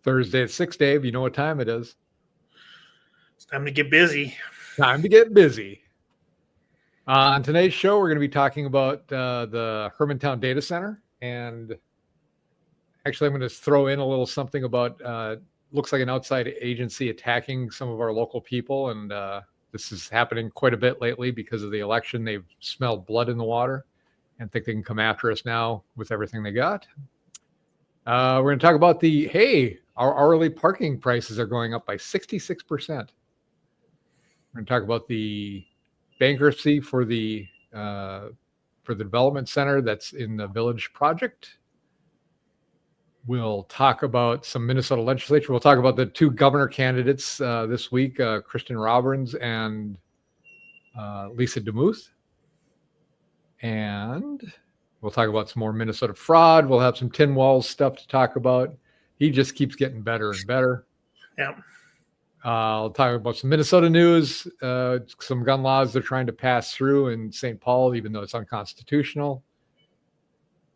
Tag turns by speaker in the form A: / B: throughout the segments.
A: Thursday at 6, Dave. You know what time it is.
B: It's time to get busy.
A: Time to get busy. On today's show, we're going to be talking about the Hermantown Data Center. And actually, I'm going to throw in a little something about looks like an outside agency attacking some of our local people. And this is happening quite a bit lately because of the election. They've smelled blood in the water and think they can come after us now with everything they got. We're going to talk about our hourly parking prices are going up by 66%. We're going to talk about the bankruptcy for the development center that's in the Village project. We'll talk about some Minnesota legislature. We'll talk about the two governor candidates this week, Kristin Robbins and Lisa Demuth. And we'll talk about some more Minnesota fraud. We'll have some Tin Walz stuff to talk about. He just keeps getting better and better.
B: Yeah.
A: I'll talk about some Minnesota news, some gun laws they're trying to pass through in St. Paul, even though it's unconstitutional.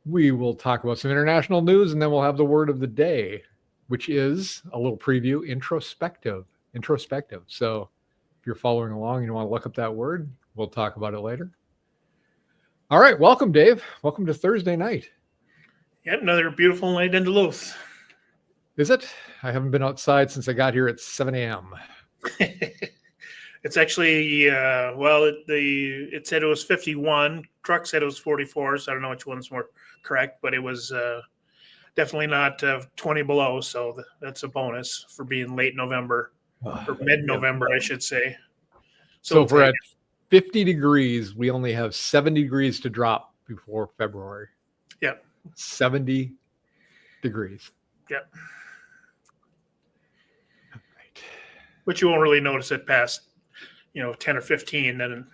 A: We will talk about some international news, and then we'll have the word of the day, which is a little preview, introspective. So if you're following along and you want to look up that word, we'll talk about it later. All right. Welcome, Dave. Welcome to Thursday night.
B: Yep. Another beautiful night in Duluth.
A: Is it? I haven't been outside since I got here at 7 a.m.
B: It's actually, it said it was 51. Truck said it was 44. So I don't know which one's more correct, but it was definitely not 20 below. So that's a bonus for being late November or mid-November, I should say.
A: So if we're at 50 degrees, we only have 70 degrees to drop before February.
B: Yep.
A: 70 degrees.
B: Yep. Right. But you won't really notice it past, 10 or 15. Then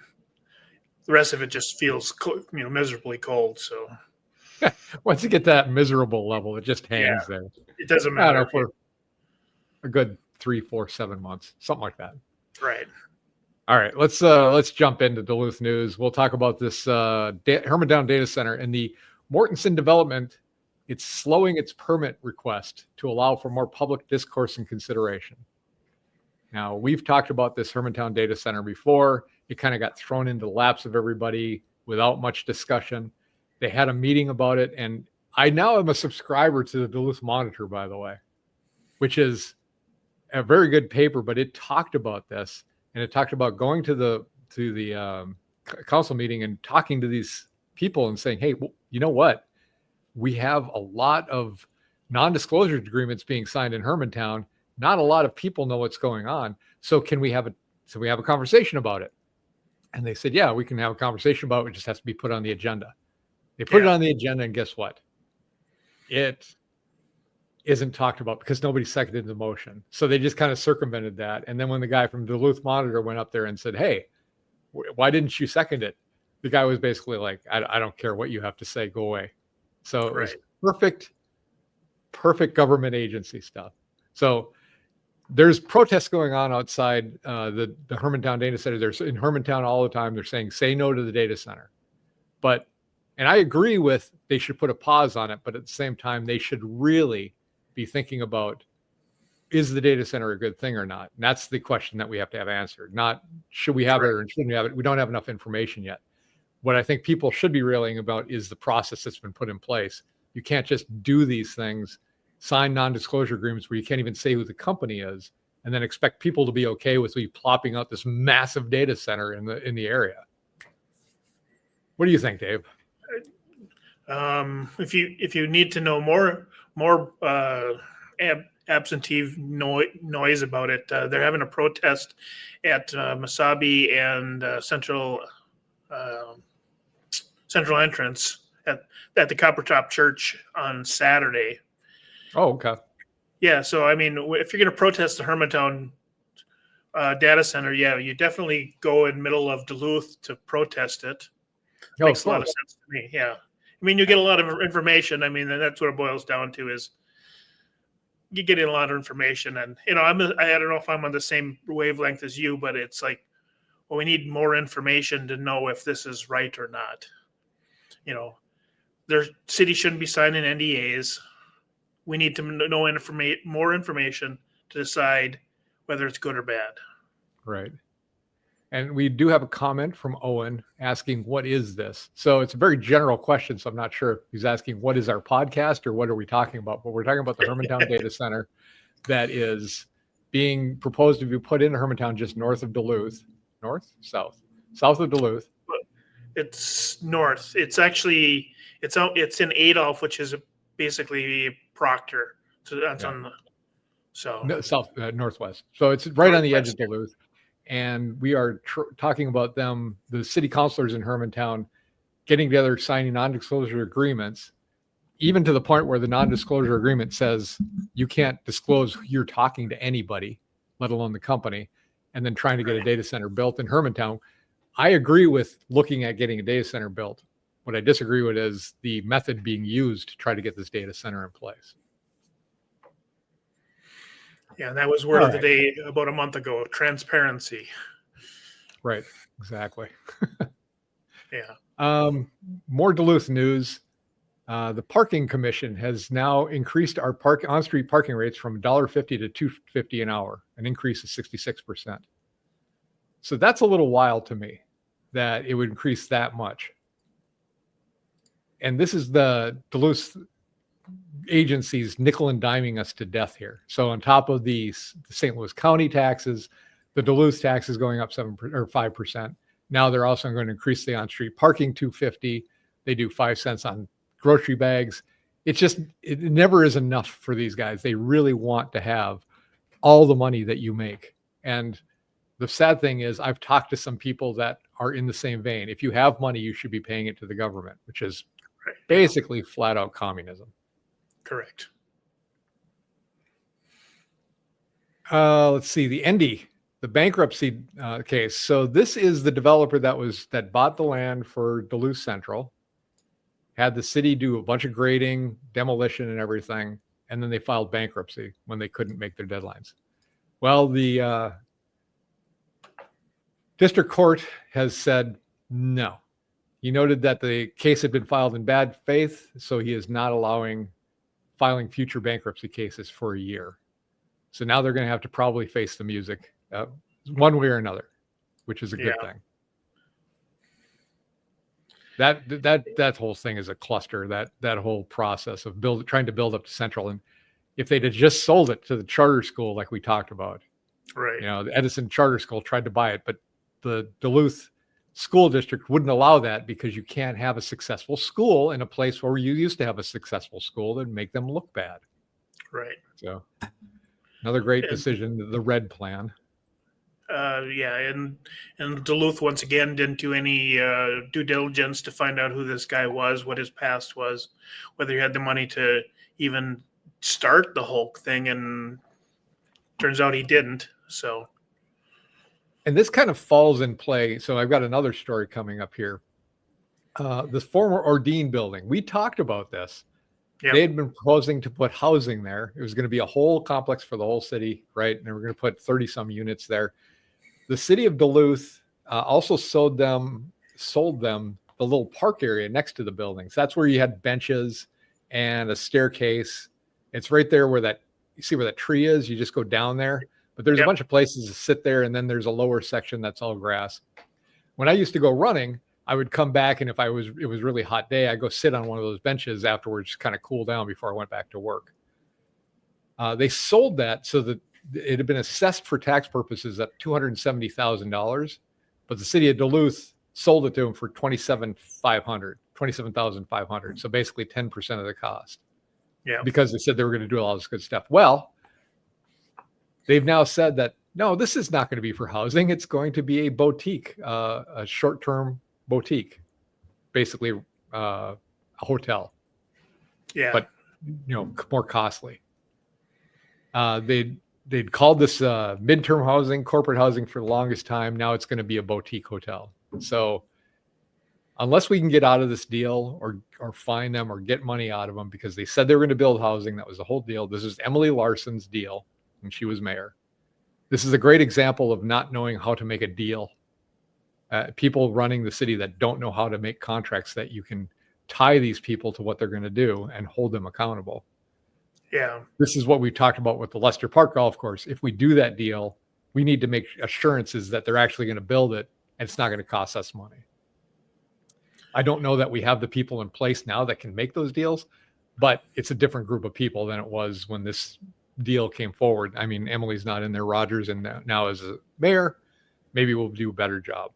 B: the rest of it just feels, miserably cold. So
A: once you get that miserable level, it just hangs there.
B: It doesn't matter
A: for a good 3, 4, 7 months, something like that.
B: Right.
A: All right, let's jump into Duluth news. We'll talk about this Hermantown data center and the Mortensen development. It's slowing its permit request to allow for more public discourse and consideration. Now, we've talked about this Hermantown data center before. It kind of got thrown into the laps of everybody without much discussion. They had a meeting about it, and I now am a subscriber to the Duluth Monitor, by the way, which is a very good paper, but it talked about this, and it talked about going to the council meeting and talking to these people and saying, hey, well, you know what? We have a lot of non-disclosure agreements being signed in Hermantown. Not a lot of people know what's going on. So can we have a conversation about it? And they said, yeah, we can have a conversation about it. It just has to be put on the agenda. They put it on the agenda, and guess what? It isn't talked about because nobody seconded the motion. So they just kind of circumvented that. And then when the guy from Duluth Monitor went up there and said, hey, why didn't you second it? The guy was basically like, I don't care what you have to say, go away. So it was perfect government agency stuff. So there's protests going on outside the Hermantown data center. There's in Hermantown all the time. They're saying, say no to the data center. And I agree with they should put a pause on it, but at the same time, they should really be thinking about, is the data center a good thing or not? And that's the question that we have to have answered. Not should we have it or shouldn't we have it? We don't have enough information yet. What I think people should be railing about is the process that's been put in place. You can't just do these things, sign non-disclosure agreements where you can't even say who the company is, and then expect people to be okay with you plopping out this massive data center in the area. What do you think, Dave?
B: If you need to know more absentee noise about it, they're having a protest at Mesabi and Central Entrance at the Copper Top Church on Saturday.
A: Oh, okay.
B: Yeah, so I mean, if you're going to protest the Hermantown data center, yeah, you definitely go in middle of Duluth to protest it. Makes a lot of sense to me. Yeah. I mean, you get a lot of information. I mean, and that's what it boils down to is you get in a lot of information. And, I don't know if I'm on the same wavelength as you, but it's like, well, we need more information to know if this is right or not. Their city shouldn't be signing NDAs. we need to know more information to decide whether it's good or bad.
A: Right. And we do have a comment from Owen asking, what is this? So it's a very general question. So I'm not sure if he's asking, what is our podcast or what are we talking about? But we're talking about the Hermantown Data Center that is being proposed to be put into Hermantown just north of Duluth. South of Duluth.
B: It's north. It's actually, it's in Adolph, which is basically Proctor. So that's on the
A: northwest. So it's right on the edge of Duluth. And we are talking about them, the city councilors in Hermantown, getting together, signing non-disclosure agreements, even to the point where the non-disclosure agreement says you can't disclose who you're talking to anybody, let alone the company, and then trying to get a data center built in Hermantown. I agree with looking at getting a data center built. What I disagree with is the method being used to try to get this data center in place.
B: Yeah, that was word of the day about a month ago, transparency.
A: Right, exactly.
B: Yeah.
A: More Duluth news. The Parking Commission has now increased our on-street parking rates from $1.50 to $2.50 an hour, an increase of 66%. So that's a little wild to me that it would increase that much. And this is the Duluth agencies nickel and diming us to death here. So on top of the St. Louis County taxes, the Duluth tax is going up 5%. Now they're also going to increase the on-street parking $2.50. They do 5 cents on grocery bags. It never is enough for these guys. They really want to have all the money that you make. And the sad thing is I've talked to some people that are in the same vein. If you have money, you should be paying it to the government, which is basically flat out communism.
B: Correct.
A: Let's see, the Endi, the bankruptcy case. So this is the developer that bought the land for Duluth Central, had the city do a bunch of grading, demolition and everything, and then they filed bankruptcy when they couldn't make their deadlines. Well, the district court has said no. He noted that the case had been filed in bad faith, so he is not filing future bankruptcy cases for a year. So now they're going to have to probably face the music one way or another, which is a good thing. That whole thing is a cluster, that whole process of trying to build up to Central. And if they'd have just sold it to the charter school, like we talked about,
B: right?
A: The Edison Charter School tried to buy it, but the Duluth School District wouldn't allow that because you can't have a successful school in a place where you used to have a successful school and make them look bad.
B: Right.
A: So another great decision, the red plan.
B: And Duluth once again didn't do any due diligence to find out who this guy was, what his past was, whether he had the money to even start the whole thing, and turns out he didn't. So,
A: and this kind of falls in play. So I've got another story coming up here. The former Ordean Building, we talked about this. Yep. They had been proposing to put housing there. It was going to be a whole complex for the whole city, right? And they were going to put 30 some units there. The city of Duluth also sold them the little park area next to the buildings. That's where you had benches and a staircase. It's right there where you see where that tree is. You just go down there, but there's a bunch of places to sit there. And then there's a lower section that's all grass. When I used to go running, I would come back, and if it was a really hot day, I'd go sit on one of those benches afterwards, kind of cool down before I went back to work. They sold that so that it had been assessed for tax purposes at $270,000, but the city of Duluth sold it to them for $27,500. So basically 10% of the cost. Yeah. Because they said they were going to do all this good stuff. Well, they've now said that, no, this is not going to be for housing. It's going to be a boutique, a short-term boutique, basically a hotel.
B: Yeah.
A: But, more costly. They'd called this midterm housing, corporate housing for the longest time. Now it's going to be a boutique hotel. So unless we can get out of this deal or find them or get money out of them, because they said they were going to build housing, that was the whole deal. This is Emily Larson's deal when she was mayor. This is a great example of not knowing how to make a deal. People running the city that don't know how to make contracts that you can tie these people to what they're going to do and hold them accountable.
B: Yeah.
A: This is what we talked about with the Lester Park Golf Course. If we do that deal, we need to make assurances that they're actually going to build it and it's not going to cost us money. I don't know that we have the people in place now that can make those deals, but it's a different group of people than it was when this deal came forward. I mean, Emily's not in there. Rogers, and now as a mayor, maybe we'll do a better job.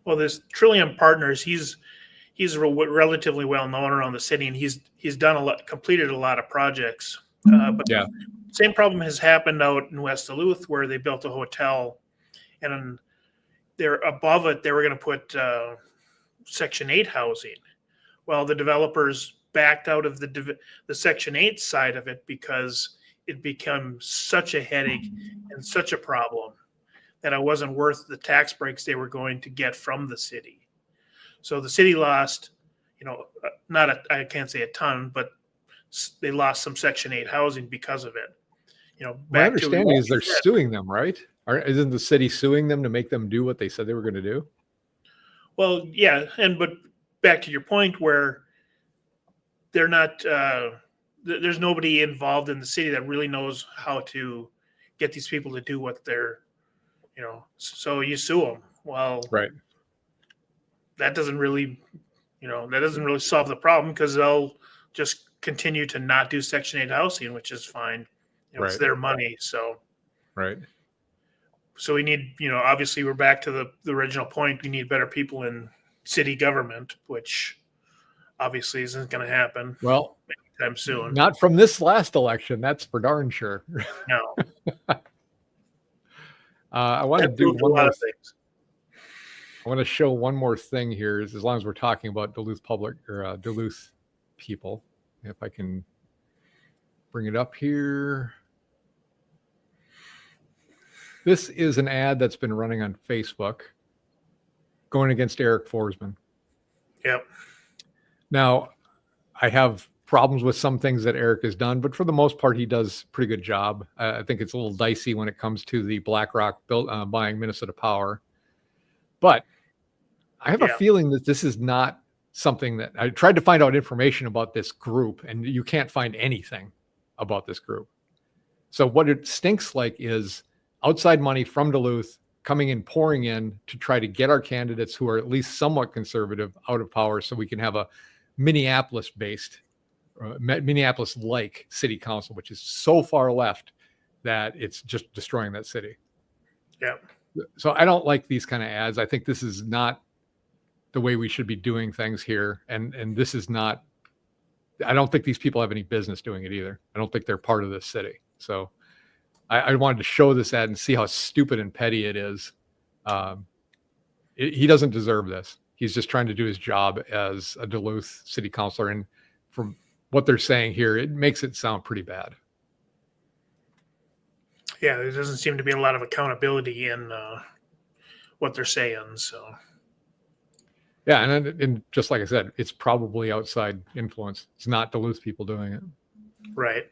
B: Well, this Trillium Partners, he's relatively well known around the city, and he's done completed a lot of projects. But
A: yeah,
B: same problem has happened out in West Duluth, where they built a hotel, and they're above it. They were going to put Section 8 housing. Well, the developers backed out of the Section 8 side of it because it became such a headache and such a problem that it wasn't worth the tax breaks they were going to get from the city. So the city lost, I can't say a ton, but they lost some Section 8 housing because of it.
A: My understanding is they're suing them, right? Isn't the city suing them to make them do what they said they were going to do?
B: Well, yeah, but back to your point where they're not, there's nobody involved in the city that really knows how to get these people to do what they're, so you sue them. Well,
A: right.
B: That doesn't really solve the problem, because they'll just continue to not do Section 8 housing, which is fine.
A: Right.
B: It's their money. So,
A: right.
B: So we need, obviously we're back to the original point. We need better people in city government, which obviously isn't going to happen.
A: Well,
B: anytime soon.
A: Not from this last election. That's for darn sure.
B: No.
A: I want to do
B: a lot of things.
A: I want to show one more thing here, as long as we're talking about Duluth Duluth people. If I can bring it up here. This is an ad that's been running on Facebook going against Eric Forsman.
B: Yep.
A: Now, I have problems with some things that Eric has done, but for the most part, he does a pretty good job. I think it's a little dicey when it comes to the BlackRock buying Minnesota Power. But I have a feeling that this is not something that I tried to find out information about this group, and you can't find anything about this group. So what it stinks like is outside money from Duluth coming in, pouring in to try to get our candidates who are at least somewhat conservative out of power, so we can have a Minneapolis-based, Minneapolis-like city council, which is so far left that it's just destroying that city.
B: Yeah.
A: So I don't like these kind of ads. I think this is not the way we should be doing things here. And this is not, I don't think these people have any business doing it either. I don't think they're part of this city. So I wanted to show this ad and see how stupid and petty it is. He doesn't deserve this. He's just trying to do his job as a Duluth city councilor. And from what they're saying here, it makes it sound pretty bad.
B: Yeah, there doesn't seem to be a lot of accountability in what they're saying. So,
A: yeah, and just like I said, it's probably outside influence. It's not Duluth people doing it.
B: Right.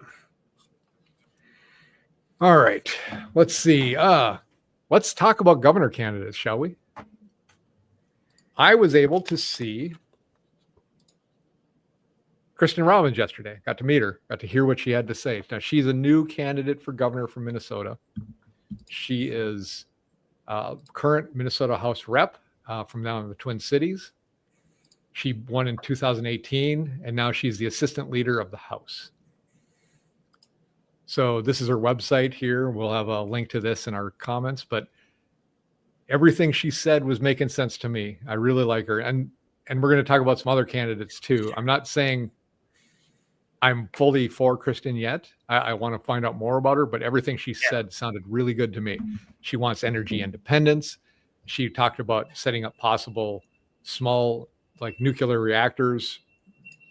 A: All right. Let's see. Let's talk about governor candidates, shall we? I was able to see Kristin Robbins yesterday. Got to meet her. Got to hear what she had to say. Now, she's a new candidate for governor from Minnesota. She is current Minnesota House rep from down in the Twin Cities. She won in 2018, and now she's the assistant leader of the House. So this is her website here. We'll have a link to this in our comments, but everything she said was making sense to me. I really like her. And we're going to talk about some other candidates too. I'm not saying I'm fully for Kristin yet. I want to find out more about her, but everything she said sounded really good to me. She wants energy independence. She talked about setting up possible small, like nuclear reactors,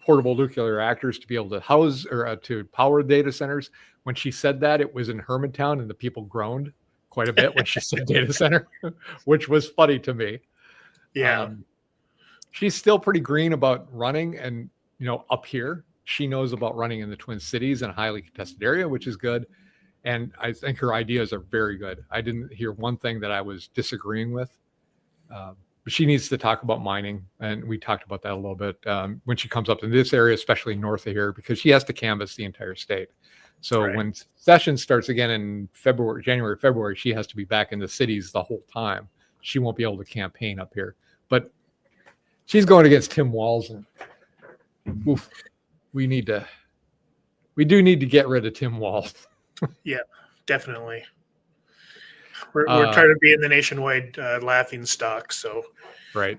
A: portable nuclear reactors to be able to house or to power data centers. When she said that, it was in Hermantown, and the people groaned quite a bit when she said data center, which was funny to me.
B: Yeah.
A: She's still pretty green about running, and up here, she knows about running in the Twin Cities in a highly contested area, which is good. And I think her ideas are very good. I didn't hear one thing that I was disagreeing with. she needs to talk about mining, and we talked about that a little bit when she comes up in this area, especially north of here, because she has to canvass the entire state. So when session starts again in January, February, she has to be back in the cities the whole time. She won't be able to campaign up here, but she's going against Tim Walz, and oof, we do need to get rid of Tim Walz.
B: Yeah, definitely. We're trying to be in the nationwide laughing stock. So,
A: right.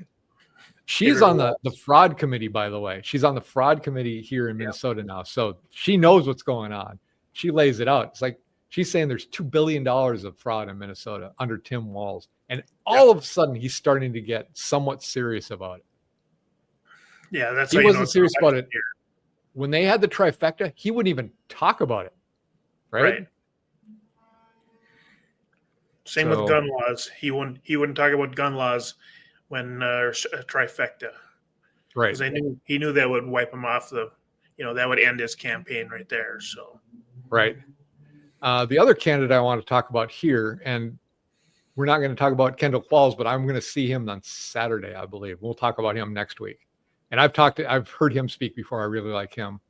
A: She's on the fraud committee, by the way. She's on the fraud committee here in Minnesota now. So she knows what's going on. She lays it out. It's like she's saying there's $2 billion of fraud in Minnesota under Tim Walz. And all of a sudden, he's starting to get somewhat serious about it.
B: Yeah, that's
A: he wasn't serious about it. When they had the trifecta, he wouldn't even talk about it. Right.
B: Same with gun laws. He wouldn't talk about gun laws when trifecta.
A: Right.
B: Because he knew that would wipe him off that would end his campaign right there. So.
A: Right. The other candidate I want to talk about here, and we're not going to talk about Kendall Qualls, but I'm going to see him on Saturday, I believe. We'll talk about him next week. And I've heard him speak before. I really like him.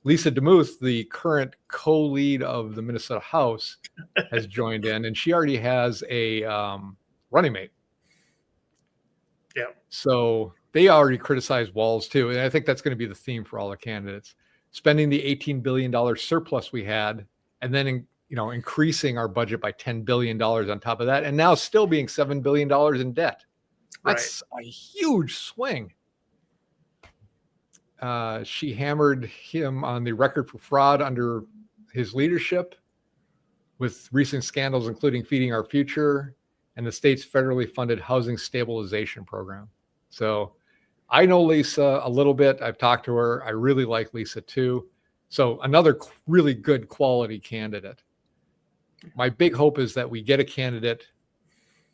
A: Lisa Demuth, the current co-lead of the Minnesota House, has joined in, and she already has a running mate.
B: Yeah.
A: So they already criticized Walz too, and I think that's going to be the theme for all the candidates. Spending the $18 billion surplus we had, and then increasing our budget by $10 billion on top of that, and now still being $7 billion in debt. That's a huge swing. She hammered him on the record for fraud under his leadership, with recent scandals including Feeding Our Future and the state's federally funded housing stabilization program. So I know Lisa a little bit. I've talked to her. I really like Lisa too. So another really good quality candidate. My big hope is that we get a candidate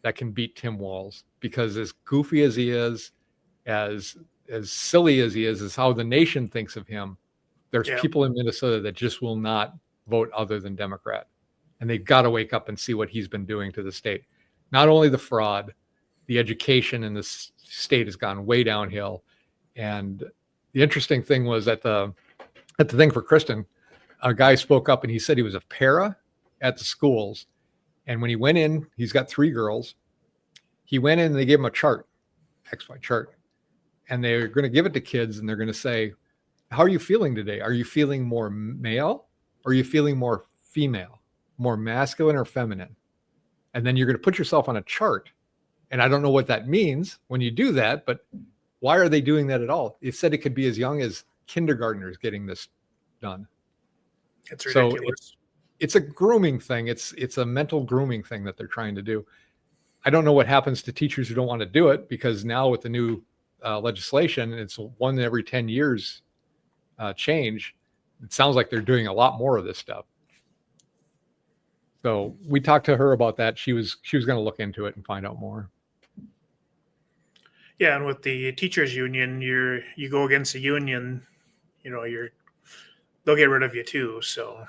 A: that can beat Tim Walz, because as goofy as he is, as silly as he is how the nation thinks of him, there's people in Minnesota that just will not vote other than Democrat. And they've got to wake up and see what he's been doing to the state. Not only the fraud, the education in this state has gone way downhill. And the interesting thing was at the thing for Kristin, a guy spoke up and he said he was a para at the schools. And when he went in, he's got 3 girls. He went in and they gave him a chart, XY chart. And they're going to give it to kids and they're going to say, how are you feeling today? Are you feeling more male? Or are you feeling more female, more masculine or feminine? And then you're going to put yourself on a chart. And I don't know what that means when you do that, but why are they doing that at all? It said it could be as young as kindergartners getting this done.
B: It's ridiculous.
A: So it's a grooming thing. It's a mental grooming thing that they're trying to do. I don't know what happens to teachers who don't want to do it, because now with the new legislation, it's 1 every 10 years change. It sounds like they're doing a lot more of this stuff. So we talked to her about that. She was going to look into it and find out more.
B: Yeah, and with the teachers union, you go against the union, they'll get rid of you too. So.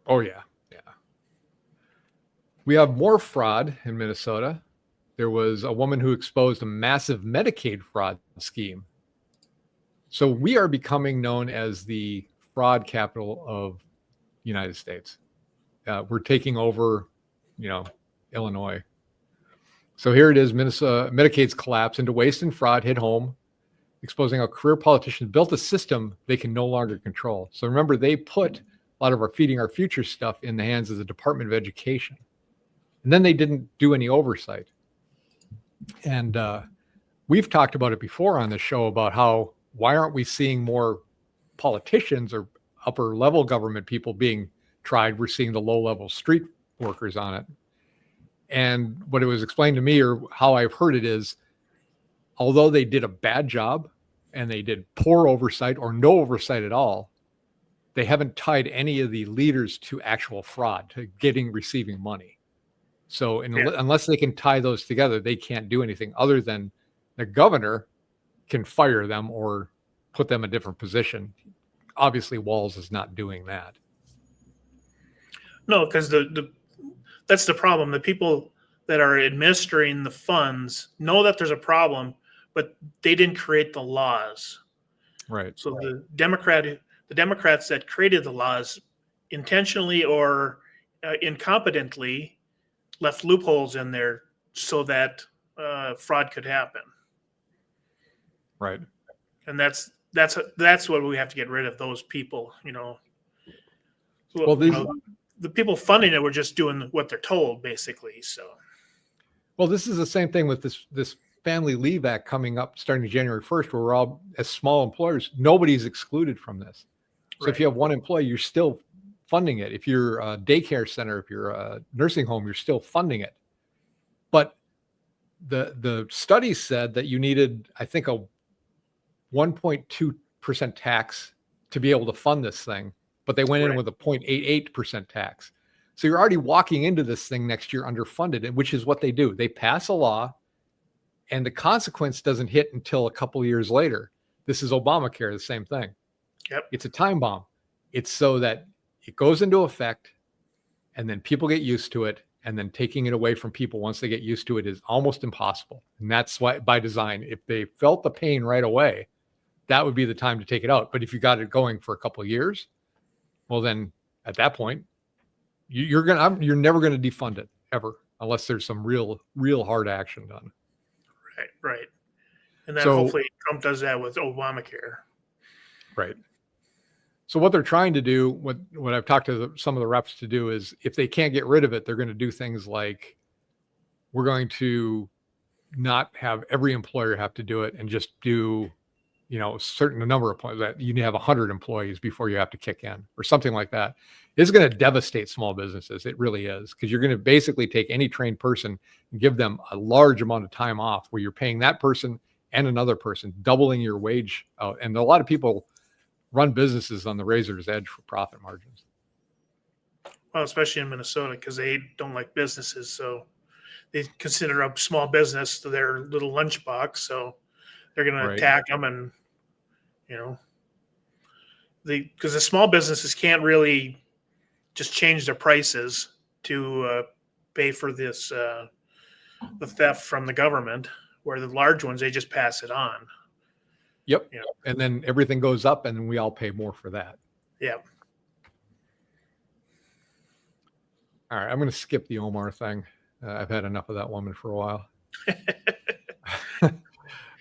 A: Oh yeah. We have more fraud in Minnesota. There was a woman who exposed a massive Medicaid fraud scheme. So we are becoming known as the fraud capital of the United States. We're taking over, Illinois. So here it is, Minnesota, Medicaid's collapse into waste and fraud hit home, exposing how career politicians built a system they can no longer control. So remember, they put a lot of our Feeding Our Future stuff in the hands of the Department of Education. And then they didn't do any oversight. And we've talked about it before on the show about why aren't we seeing more politicians or upper level government people being tried? We're seeing the low level street workers on it. And what it was explained to me, or how I've heard it, is although they did a bad job and they did poor oversight or no oversight at all, they haven't tied any of the leaders to actual fraud, to receiving money. So unless they can tie those together, they can't do anything other than the governor can fire them or put them in a different position. Obviously, Walz is not doing that.
B: No, because that's the problem. The people that are administering the funds know that there's a problem, but they didn't create the laws.
A: Right.
B: So the Democrats that created the laws intentionally or incompetently left loopholes in there so that fraud could happen.
A: Right.
B: And that's what we have to get rid of, those people, you know.
A: Well,
B: the people funding it were just doing what they're told, basically. So,
A: well, this is the same thing with this Family Leave Act coming up starting January 1st, where we're all, as small employers, nobody's excluded from this. So if you have one employee, you're still funding it. If you're a daycare center, if you're a nursing home, you're still funding it. But the study said that you needed, I think, a 1.2% tax to be able to fund this thing, but they went in with a 0.88% tax. So you're already walking into this thing next year underfunded, which is what they do. They pass a law, and the consequence doesn't hit until a couple of years later. This is Obamacare, the same thing.
B: Yep.
A: It's a time bomb. It's so that it goes into effect, and then people get used to it, and then taking it away from people once they get used to it is almost impossible. And that's why, by design, if they felt the pain right away, that would be the time to take it out. But if you got it going for a couple of years, well, then at that point, you're never going to defund it ever, unless there's some real hard action done.
B: Right. And then hopefully Trump does that with Obamacare.
A: Right. So what they're trying to do, what I've talked to some of the reps to do, is if they can't get rid of it, they're going to do things like, we're going to not have every employer have to do it, and just do, a certain number of points that you need to have 100 employees before you have to kick in, or something like that. It's going to devastate small businesses. It really is, because you're going to basically take any trained person and give them a large amount of time off, where you're paying that person and another person, doubling your wage out. And a lot of people run businesses on the razor's edge for profit margins.
B: Well, especially in Minnesota, because they don't like businesses. So they consider a small business to their little lunchbox. So they're going to attack them, and, because the small businesses can't really just change their prices to pay for this, the theft from the government, where the large ones, they just pass it on.
A: Yep. And then everything goes up, and we all pay more for that.
B: Yep.
A: All right. I'm going to skip the Omar thing. I've had enough of that woman for a while.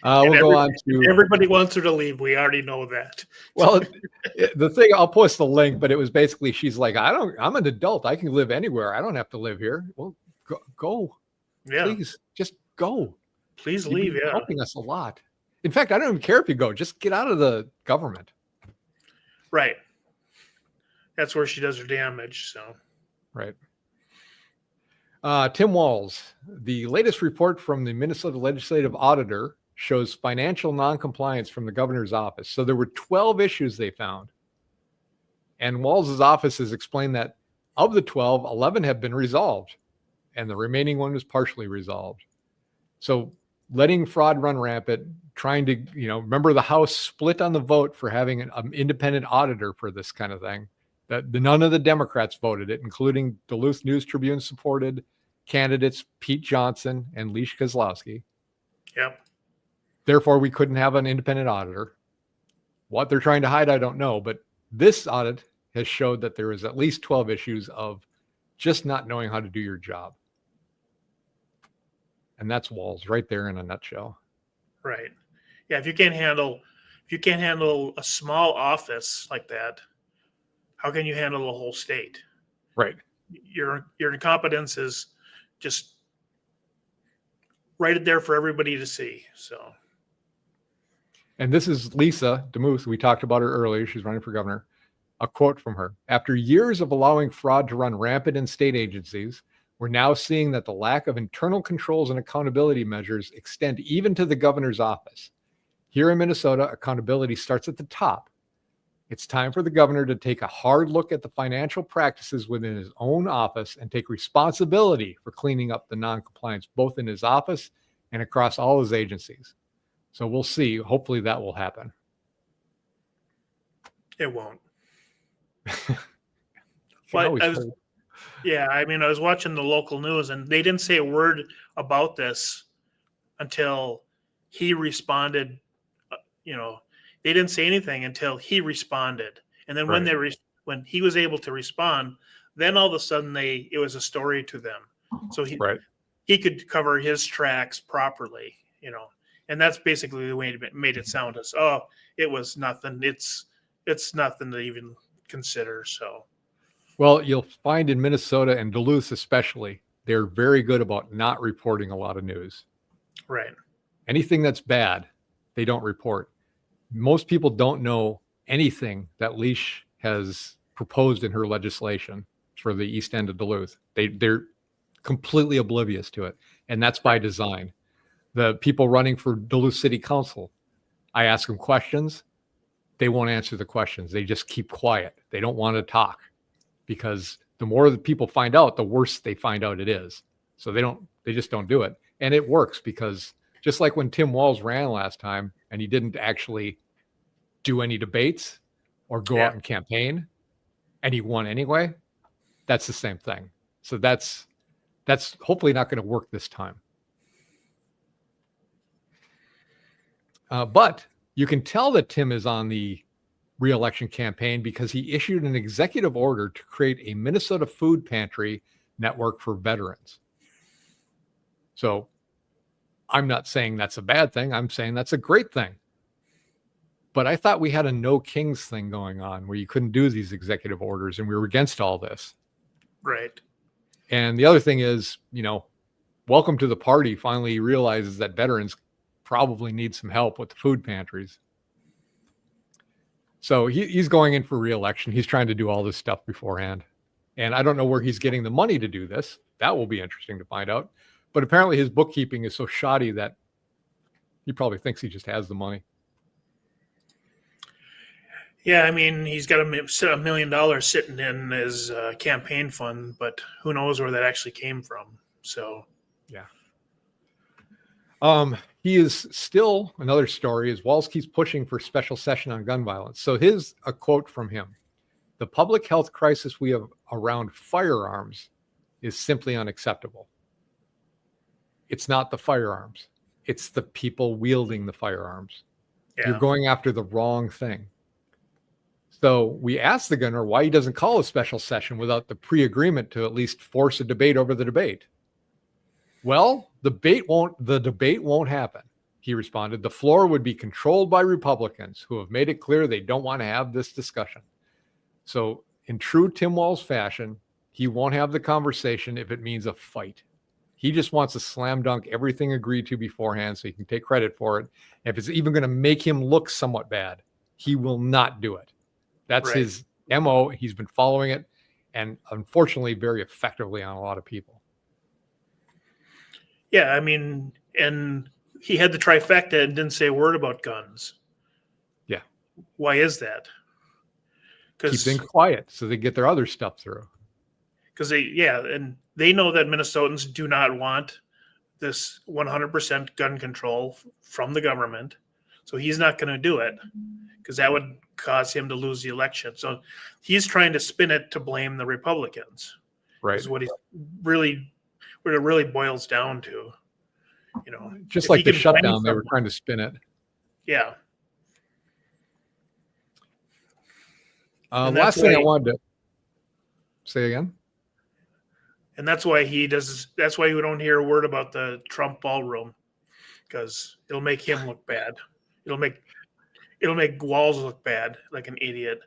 A: We'll go on to,
B: everybody wants her to leave. We already know that.
A: Well, the thing, I'll post the link, but it was basically, she's like, I'm an adult. I can live anywhere. I don't have to live here. Well, go.
B: Yeah.
A: Please just go.
B: Please leave.
A: You're helping us a lot. In fact, I don't even care if you go. Just get out of the government.
B: Right. That's where she does her damage. So.
A: Right. Tim Walz, the latest report from the Minnesota Legislative Auditor shows financial noncompliance from the governor's office. So there were 12 issues they found. And Walz's office has explained that of the 12, 11 have been resolved, and the remaining one was partially resolved. So letting fraud run rampant, trying to, remember the House split on the vote for having an independent auditor for this kind of thing. None of the Democrats voted it, including Duluth News Tribune supported candidates Pete Johnson and Leish Kozlowski.
B: Yep.
A: Therefore, we couldn't have an independent auditor. What they're trying to hide, I don't know. But this audit has showed that there is at least 12 issues of just not knowing how to do your job. And that's Walz right there in a nutshell.
B: Right. Yeah. If you can't handle a small office like that, how can you handle the whole state?
A: Right.
B: Your incompetence is just right there for everybody to see. So.
A: And this is Lisa Demuth. We talked about her earlier. She's running for governor. A quote from her: "After years of allowing fraud to run rampant in state agencies, we're now seeing that the lack of internal controls and accountability measures extend even to the governor's office. Here in Minnesota, accountability starts at the top. It's time for the governor to take a hard look at the financial practices within his own office and take responsibility for cleaning up the noncompliance, both in his office and across all his agencies." So we'll see. Hopefully that will happen.
B: It won't.
A: But
B: Yeah, I mean, I was watching the local news, and they didn't say a word about this until he responded. You know, they didn't say anything until he responded, and then when
A: Right.
B: when he was able to respond, then all of a sudden it was a story to them. So
A: Right.
B: he could cover his tracks properly. And that's basically the way it made it sound as, oh, it was nothing. It's nothing to even consider. So.
A: Well, you'll find in Minnesota and Duluth especially, they're very good about not reporting a lot of news.
B: Right.
A: Anything that's bad, they don't report. Most people don't know anything that Leash has proposed in her legislation for the east end of Duluth. They're completely oblivious to it, and that's by design. The people running for Duluth City Council, I ask them questions. They won't answer the questions. They just keep quiet. They don't want to talk, because the more that people find out, the worse they find out it is. So they just don't do it. And it works, because just like when Tim Walz ran last time and he didn't actually do any debates or go out and campaign, and he won anyway, that's the same thing. So that's hopefully not going to work this time. But you can tell that Tim is on the re-election campaign because he issued an executive order to create a Minnesota food pantry network for veterans. So I'm not saying that's a bad thing. I'm saying that's a great thing. But I thought we had a no kings thing going on where you couldn't do these executive orders, and we were against all this.
B: Right.
A: And the other thing is, welcome to the party finally realizes that veterans probably need some help with the food pantries. So he's going in for re-election. He's trying to do all this stuff beforehand. And I don't know where he's getting the money to do this. That will be interesting to find out. But apparently his bookkeeping is so shoddy that he probably thinks he just has the money.
B: Yeah, I mean, he's got $1 million sitting in his campaign fund, but who knows where that actually came from. So,
A: yeah. He is still, another story is Walz keeps pushing for special session on gun violence. So here's a quote from him. The public health crisis we have around firearms is simply unacceptable. It's not the firearms. It's the people wielding the firearms.
B: yeah.
A: You're going after the wrong thing. So we asked the governor why he doesn't call a special session without the pre-agreement to at least force a debate over the debate. Well, the debate won't happen, he responded. The floor would be controlled by Republicans who have made it clear they don't want to have this discussion. So in true Tim Walz fashion, he won't have the conversation if it means a fight. He just wants to slam dunk everything agreed to beforehand so he can take credit for it. If it's even going to make him look somewhat bad, he will not do it. That's right. His MO. He's been following it, and unfortunately very effectively on a lot of people.
B: Yeah, I mean, and he had the trifecta and didn't say a word about guns.
A: Yeah.
B: Why is that?
A: Keep things quiet so they get their other stuff through.
B: Because they know that Minnesotans do not want this 100% gun control from the government. So he's not going to do it because that would cause him to lose the election. So he's trying to spin it to blame the Republicans.
A: Right.
B: Is what it really boils down to.
A: Just like the shutdown, they were trying to spin it.
B: Yeah.
A: Last thing I wanted to say again.
B: And that's why that's why we don't hear a word about the Trump ballroom, because it'll make him look bad. It'll make Walz look bad, like an idiot.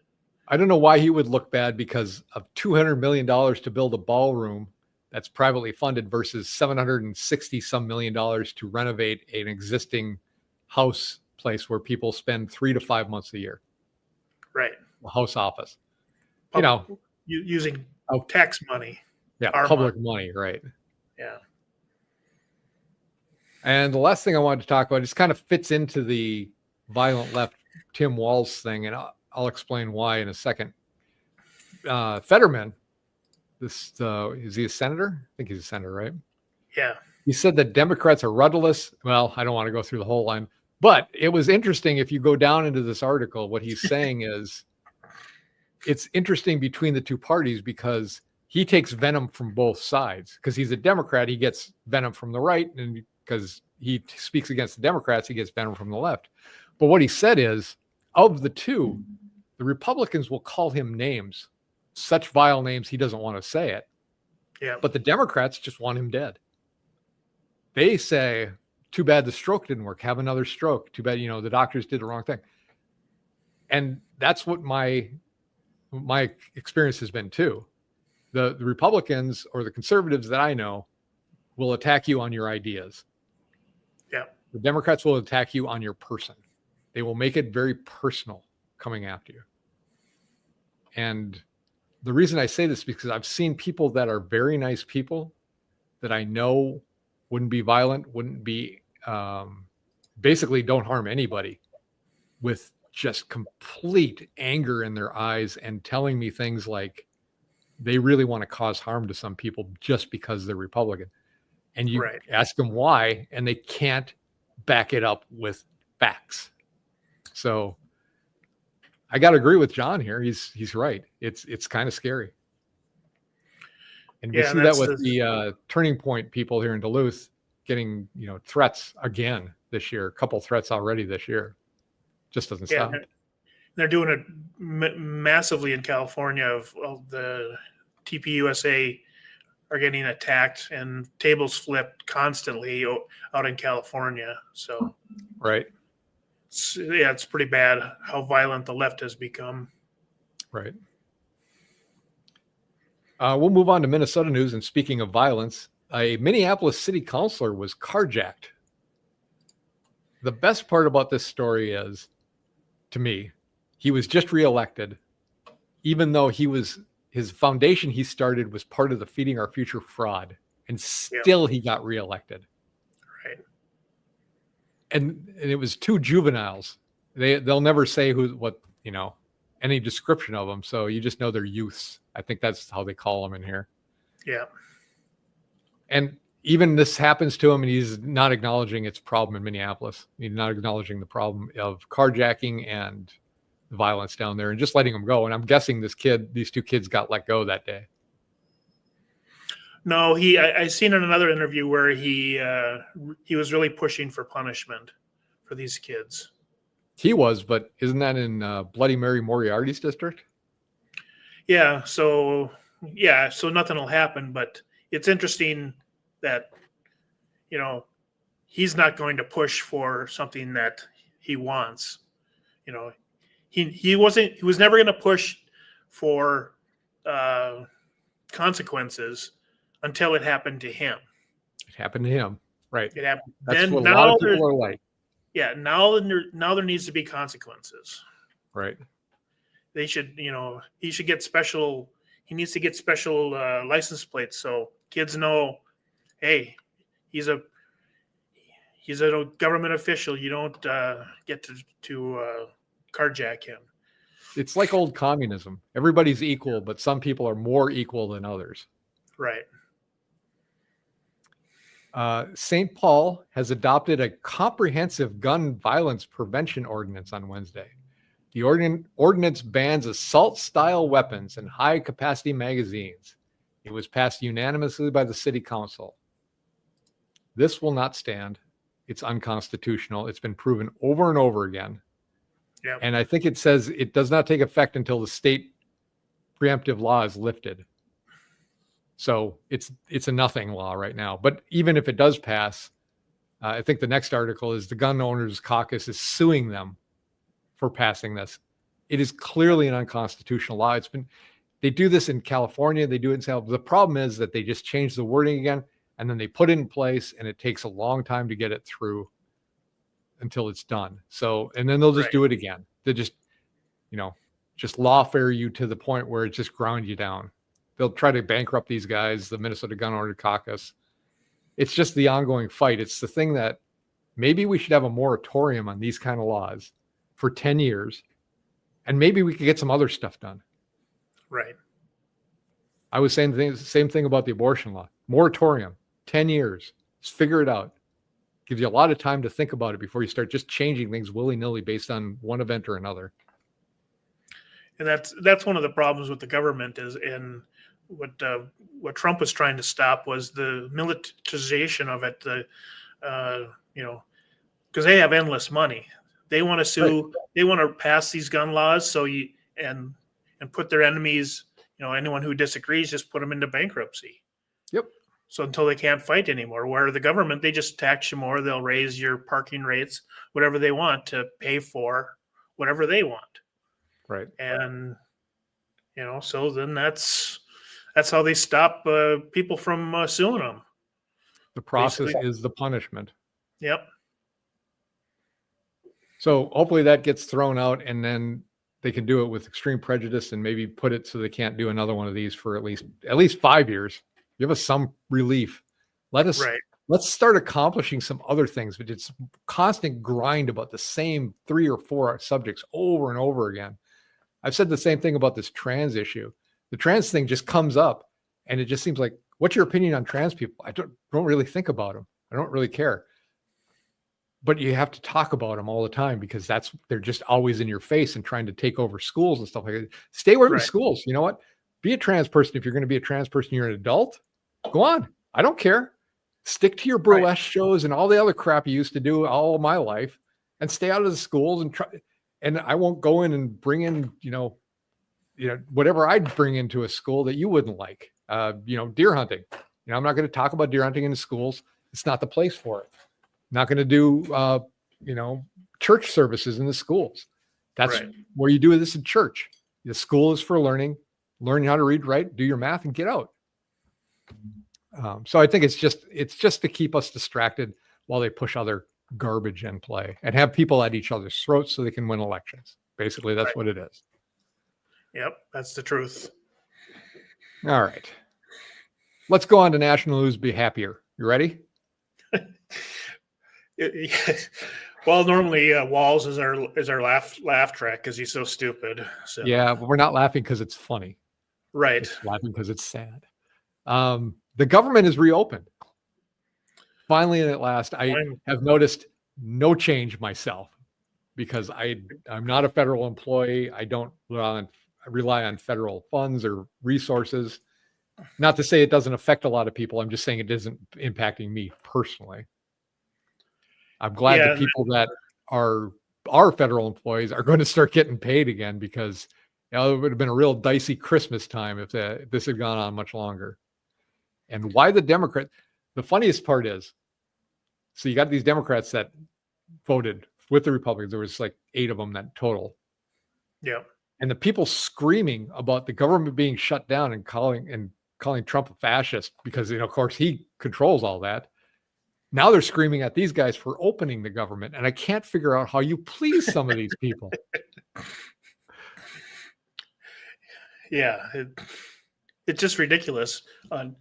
A: I don't know why he would look bad because of $200 million to build a ballroom that's privately funded versus $760 some million to renovate an existing house place where people spend 3 to 5 months a year.
B: Right.
A: A house office.
B: Using tax money.
A: Yeah, public money, right.
B: Yeah.
A: And the last thing I wanted to talk about just kind of fits into the violent left Tim Walz thing, and I'll explain why in a second. Fetterman, is he a senator? I think he's a senator, right?
B: Yeah.
A: He said that Democrats are rudderless. Well, I don't want to go through the whole line, but it was interesting. If you go down into this article, what he's saying is it's interesting between the two parties because he takes venom from both sides because he's a Democrat. He gets venom from the right, and because he speaks against the Democrats, he gets venom from the left. But what he said is, of the two, the Republicans will call him names, such vile names he doesn't want to say it.
B: Yeah.
A: But the Democrats just want him dead. They say, too bad the stroke didn't work. Have another stroke. Too bad, the doctors did the wrong thing. And that's what my experience has been too. The Republicans or the conservatives that I know will attack you on your ideas.
B: Yeah.
A: The Democrats will attack you on your person. They will make it very personal coming after you. And the reason I say this is because I've seen people that are very nice people that I know wouldn't be violent, wouldn't be, basically don't harm anybody, with just complete anger in their eyes and telling me things like they really want to cause harm to some people just because they're Republican. And you ask them why, and they can't back it up with facts. So I got to agree with John here. He's right. It's kind of scary. And we see that with the Turning Point people here in Duluth getting, threats again this year, a couple threats already this year. Just doesn't stop.
B: They're doing it massively in California. Of the TPUSA are getting attacked and tables flipped constantly out in California. So, it's pretty bad how violent the left has become.
A: Right. We'll move on to Minnesota news. And speaking of violence, a Minneapolis city councilor was carjacked. The best part about this story is, to me, he was just reelected, even though his foundation he started was part of the Feeding Our Future fraud, and still he got reelected.
B: Right.
A: And it was two juveniles. They'll never say any description of them, so you just know they're youths. I think that's how they call them in here.
B: Yeah.
A: And even this happens to him, and he's not acknowledging its problem in Minneapolis. He's not acknowledging the problem of carjacking and the violence down there, and just letting them go. And I'm guessing these two kids got let go that day.
B: No, I seen in another interview where he was really pushing for punishment for these kids.
A: He was, but isn't that in Bloody Mary Moriarty's district?
B: Yeah. So nothing will happen, but it's interesting that, he's not going to push for something that he wants. He was never going to push for consequences until it happened to him.
A: It happened to him. Right.
B: It happened.
A: That's
B: then
A: what a lot of people are like.
B: Yeah. Now there needs to be consequences.
A: Right.
B: They should, he needs to get special license plates so kids know, hey, he's a government official. You don't get to carjack him.
A: It's like old communism. Everybody's equal, but some people are more equal than others.
B: Right.
A: St. Paul has adopted a comprehensive gun violence prevention ordinance on Wednesday. The ordinance bans assault-style weapons and high-capacity magazines. It was passed unanimously by the city council. This will not stand. It's unconstitutional. It's been proven over and over again.
B: Yeah.
A: And I think it says it does not take effect until the state preemptive law is lifted. So it's a nothing law right now. But even if it does pass, I think the next article is the Gun Owners Caucus is suing them for passing this. It is clearly an unconstitutional law. They do this in California. They do it in South. The problem is that they just change the wording again, and then they put it in place, and it takes a long time to get it through until it's done. So, and then they'll just do it again. They just lawfare you to the point where it just ground you down. They'll try to bankrupt these guys, the Minnesota Gun Owner Caucus. It's just the ongoing fight. It's the thing that maybe we should have a moratorium on these kind of laws for 10 years, and maybe we could get some other stuff done.
B: Right.
A: I was saying the same thing about the abortion law. Moratorium, 10 years. Just figure it out. Gives you a lot of time to think about it before you start just changing things willy-nilly based on one event or another.
B: And that's one of the problems with the government is, and what Trump was trying to stop was the militarization of it. Because they have endless money. They want to sue. Right. They want to pass these gun laws. So and put their enemies, anyone who disagrees, just put them into bankruptcy.
A: Yep.
B: So until they can't fight anymore, where the government, they just tax you more. They'll raise your parking rates, whatever they want, to pay for whatever they want.
A: Right.
B: And, so then that's how they stop people from suing them.
A: The process is the punishment.
B: Yep.
A: So hopefully that gets thrown out, and then they can do it with extreme prejudice and maybe put it so they can't do another one of these for at least 5 years. Give us some relief. Let's start accomplishing some other things, but it's constant grind about the same 3 or 4 subjects over and over again. I've said the same thing about this trans issue. The trans thing just comes up, and it just seems like, what's your opinion on trans people? I don't really think about them. I don't really care. But you have to talk about them all the time because they're just always in your face and trying to take over schools and stuff like that. Stay away from schools. You know what? Be a trans person. If you're going to be a trans person, you're an adult. Go on. I don't care. Stick to your burlesque shows and all the other crap you used to do all of my life, and stay out of the schools and try. And I won't go in and bring in, whatever I'd bring into a school that you wouldn't like. Deer hunting. I'm not going to talk about deer hunting in the schools. It's not the place for it. Not going to do, church services in the schools. That's where you do this in church. The school is for learning how to read, write, do your math, and get out. So I think it's just to keep us distracted while they push other garbage in play and have people at each other's throats so they can win elections. Basically, that's what it is.
B: Yep, that's the truth.
A: All right. Let's go on to national news. Be happier. You ready?
B: Well, normally Walz is our laugh track because he's so stupid. So.
A: Yeah, but we're not laughing because it's funny.
B: Right.
A: We're laughing because it's sad. The government is reopened. Finally, and at last, I have noticed no change myself because I'm not a federal employee. I don't rely on federal funds or resources. Not to say it doesn't affect a lot of people. I'm just saying it isn't impacting me personally. I'm glad the people that are federal employees are going to start getting paid again because it would have been a real dicey Christmas time if this had gone on much longer. And why the funniest part is, so you got these Democrats that voted with the Republicans. There was like 8 of them that total.
B: Yeah.
A: And the people screaming about the government being shut down and calling Trump a fascist because, of course, he controls all that. Now they're screaming at these guys for opening the government. And I can't figure out how you please some of these people.
B: Yeah. It's just ridiculous. And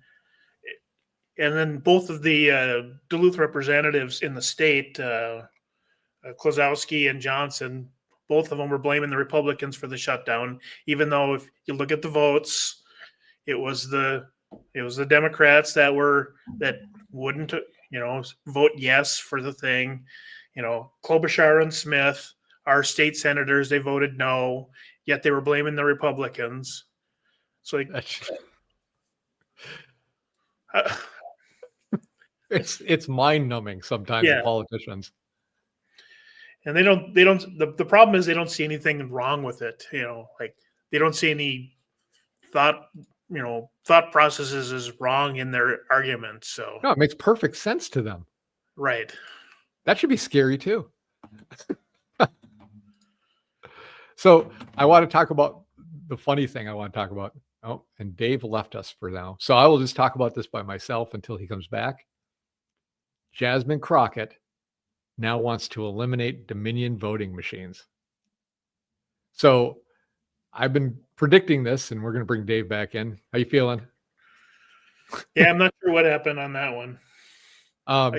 B: then both of the Duluth representatives in the state, Klosowski and Johnson, both of them were blaming the Republicans for the shutdown, even though if you look at the votes, it was the Democrats that wouldn't, vote yes for the thing. Klobuchar and Smith, our state senators, they voted no, yet they were blaming the Republicans. So
A: it's mind-numbing sometimes, the politicians.
B: And the problem is they don't see anything wrong with it. They don't see any thought processes as wrong in their arguments. So
A: no, it makes perfect sense to them.
B: Right.
A: That should be scary too. So I want to talk about the funny thing I want to talk about. Oh, and Dave left us for now. So I will just talk about this by myself until he comes back. Jasmine Crockett now wants to eliminate Dominion voting machines. So I've been predicting this, and we're going to bring Dave back in. How you feeling?
B: Yeah, I'm not sure what happened on that one.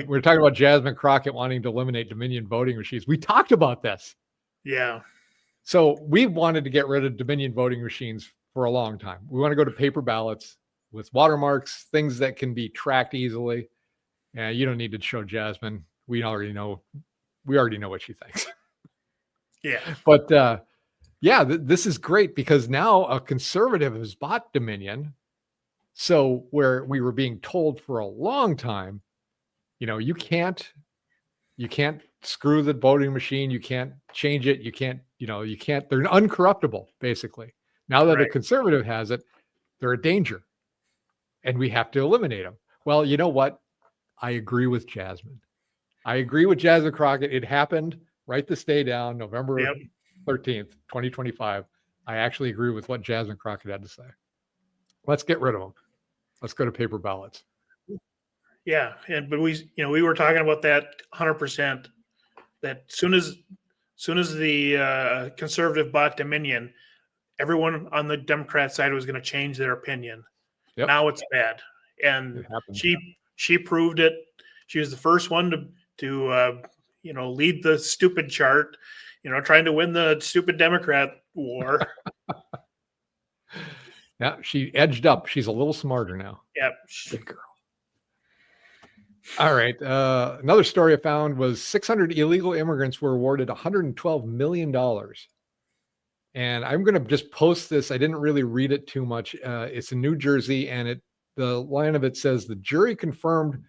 A: We're talking about Jasmine Crockett wanting to eliminate Dominion voting machines. We talked about this.
B: Yeah.
A: So we wanted to get rid of Dominion voting machines for a long time. We want to go to paper ballots with watermarks, things that can be tracked easily. Yeah, you don't need to show Jasmine. We already know what she thinks.
B: Yeah.
A: But this is great because now a conservative has bought Dominion So where we were being told for a long time, you can't screw the voting machine. You can't change it. You can't, they're uncorruptible, basically. Now that a conservative has it, they're a danger and we have to eliminate them. Well, you know what? I agree with Jasmine. I agree with Jasmine Crockett. It happened. Write this day down, November 13th, 2025. I actually agree with what Jasmine Crockett had to say. Let's get rid of them. Let's go to paper ballots.
B: Yeah, but we were talking about that 100%. That soon as the conservative bought Dominion, everyone on the Democrat side was going to change their opinion. Yep. Now it's bad, and she proved it. She was the first one to lead the stupid chart, trying to win the stupid Democrat war.
A: Yeah, she edged up. She's a little smarter now.
B: Yep.
A: Good girl. All right. Another story I found was 600 illegal immigrants were awarded $112 million. And I'm going to just post this. I didn't really read it too much. It's in New Jersey, and the line of it says, the jury confirmed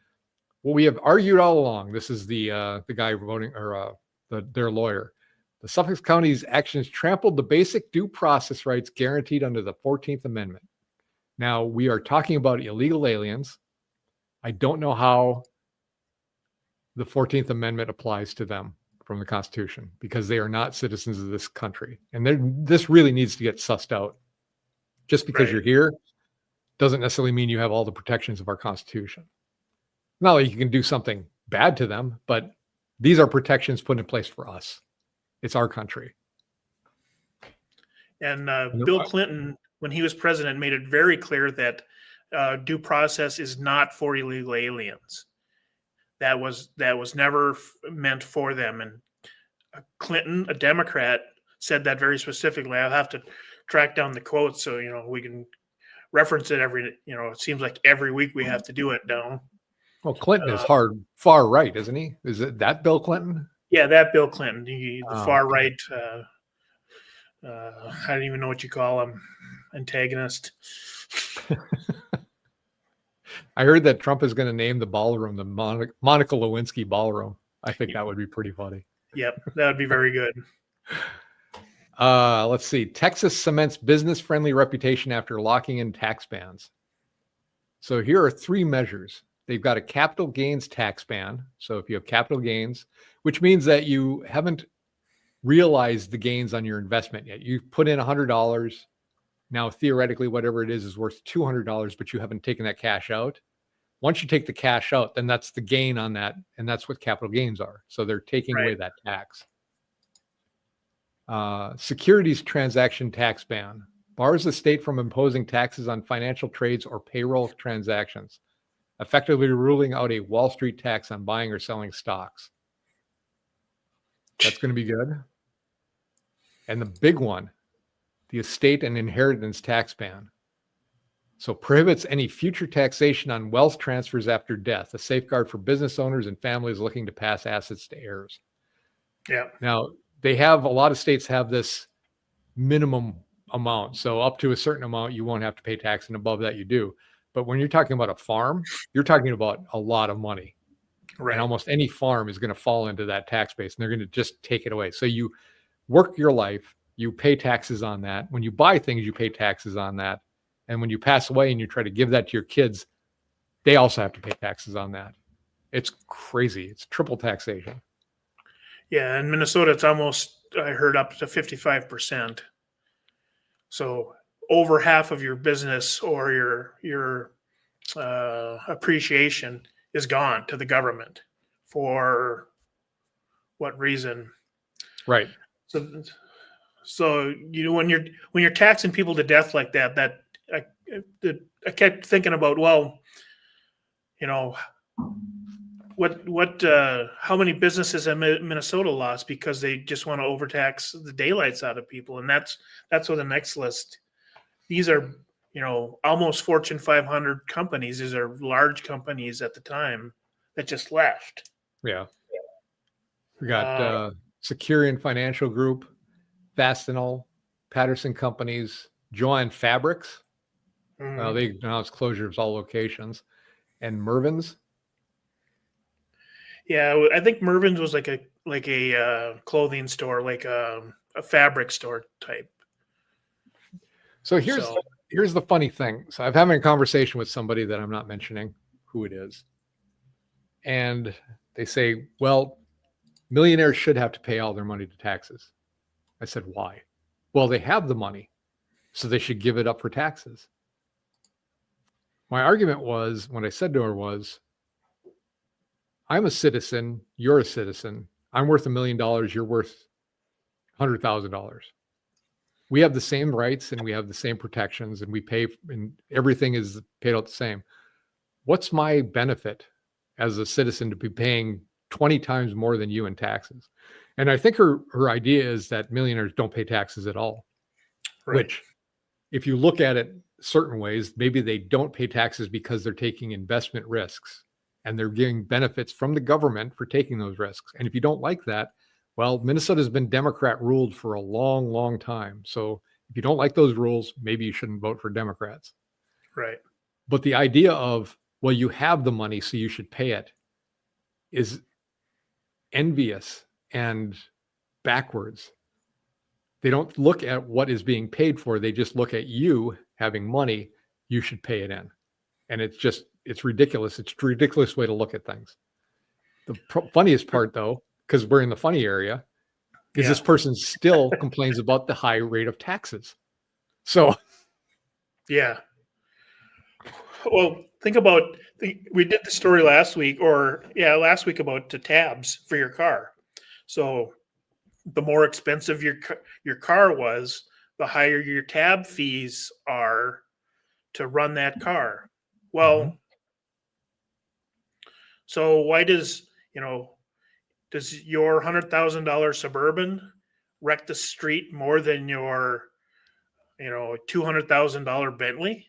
A: what we have argued all along. This is the guy voting, or their lawyer. The Suffolk County's actions trampled the basic due process rights guaranteed under the 14th Amendment. Now, we are talking about illegal aliens. I don't know how the 14th Amendment applies to them from the Constitution, because they are not citizens of this country. And this really needs to get sussed out. Just because you're here doesn't necessarily mean you have all the protections of our Constitution. Not like you can do something bad to them, but these are protections put in place for us. It's our country.
B: And Bill Clinton, when he was president, made it very clear that due process is not for illegal aliens. That was never meant for them. And Clinton, a Democrat, said that very specifically. I'll have to track down the quote so we can reference it it seems like every week we have to do it now.
A: Well, Clinton is far right, isn't he? Is it that Bill Clinton?
B: Yeah, that Bill Clinton, the far right. I don't even know what you call him, antagonist.
A: I heard that Trump is going to name the ballroom the Monica Lewinsky Ballroom. I think that would be pretty funny.
B: Yep, that would be very good.
A: Let's see. Texas cements business-friendly reputation after locking in tax bans. So here are 3 measures. They've got a capital gains tax ban. So if you have capital gains, which means that you haven't realized the gains on your investment yet. You put in $100. Now, theoretically, whatever it is worth $200, but you haven't taken that cash out. Once you take the cash out, then that's the gain on that. And that's what capital gains are. So they're taking away that tax. Securities transaction tax ban bars the state from imposing taxes on financial trades or payroll transactions, effectively ruling out a Wall Street tax on buying or selling stocks. That's going to be good. And the big one, the estate and inheritance tax ban. So prohibits any future taxation on wealth transfers after death, a safeguard for business owners and families looking to pass assets to heirs.
B: Yeah.
A: Now, a lot of states have this minimum amount. So up to a certain amount, you won't have to pay tax, and above that you do. But when you're talking about a farm, you're talking about a lot of money. Right. And almost any farm is going to fall into that tax base, and they're going to just take it away. So you work your life, you pay taxes on that. When you buy things, you pay taxes on that. And when you pass away and you try to give that to your kids, they also have to pay taxes on that. It's crazy. It's triple taxation.
B: Yeah, in Minnesota, it's almost, I heard, up to 55%. So over half of your business or your appreciation is gone to the government. For what reason?
A: Right.
B: So when you're taxing people to death like that, I kept thinking about, well, how many businesses have Minnesota lost because they just want to overtax the daylights out of people, and that's what the next list. These are almost Fortune 500 companies. These are large companies at the time that just left.
A: Yeah. We got Securian Financial Group, Fastenal, Patterson Companies, Joanne Fabrics.
B: Mhm.
A: They announced closure of all locations. And Mervin's,
B: Yeah, I think Mervin's was like a clothing store, like a fabric store type.
A: so
B: So
A: here's the funny thing. So I'm having a conversation with somebody that I'm not mentioning who it is. And they say, well, millionaires should have to pay all their money to taxes. I said, why? Well, they have the money, so they should give it up for taxes. My argument was, when I said to her was, I'm a citizen, you're a citizen. I'm worth $1 million, you're worth $100,000. We have the same rights and we have the same protections and we pay, and everything is paid out the same. What's my benefit as a citizen to be paying 20 times more than you in taxes? And I think her idea is that millionaires don't pay taxes at all,
B: right.
A: which if you look at it certain ways, maybe they don't pay taxes because they're taking investment risks and they're getting benefits from the government for taking those risks. And if you don't like that, well, Minnesota has been Democrat ruled for a long, long time. So if you don't like those rules, maybe you shouldn't vote for Democrats.
B: Right.
A: But the idea of, well, you have the money, so you should pay it, is envious and backwards. They don't look at what is being paid for. They just look at you having money. You should pay it in. And it's ridiculous. It's a ridiculous way to look at things. The funniest part, though, because we're in the funny area, is this person still complains about the high rate of taxes. So,
B: yeah. Well, think about, we did the story last week about the tabs for your car. So the more expensive your car was, the higher your tab fees are to run that car. Well, so why does your $100,000 Suburban wreck the street more than your $200,000 Bentley?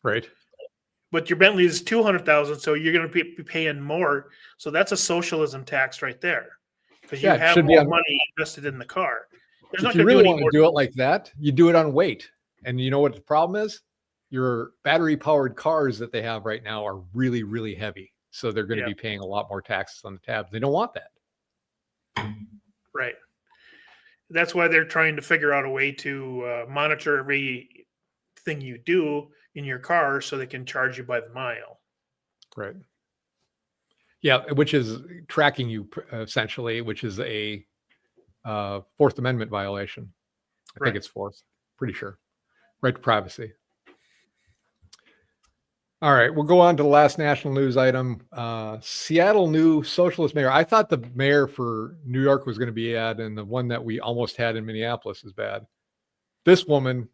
A: right.
B: But your Bentley is $200,000, so you're going to be paying more. So that's a socialism tax right there, because you have more money invested in the car. There's
A: if you really want to do it like that, you do it on weight. And you know what the problem is? Your battery powered cars that they have right now are really, really heavy. So they're going to be paying a lot more taxes on the tabs. They don't want that.
B: Right. That's why they're trying to figure out a way to monitor everything you do in your car so they can charge you by the mile.
A: Right. Yeah, which is tracking you essentially, which is a Fourth Amendment violation. I think it's fourth, pretty sure. Right to privacy. All right, we'll go on to the last national news item. Seattle new socialist mayor. I thought the mayor for New York was going to be bad, and the one that we almost had in Minneapolis is bad. This woman,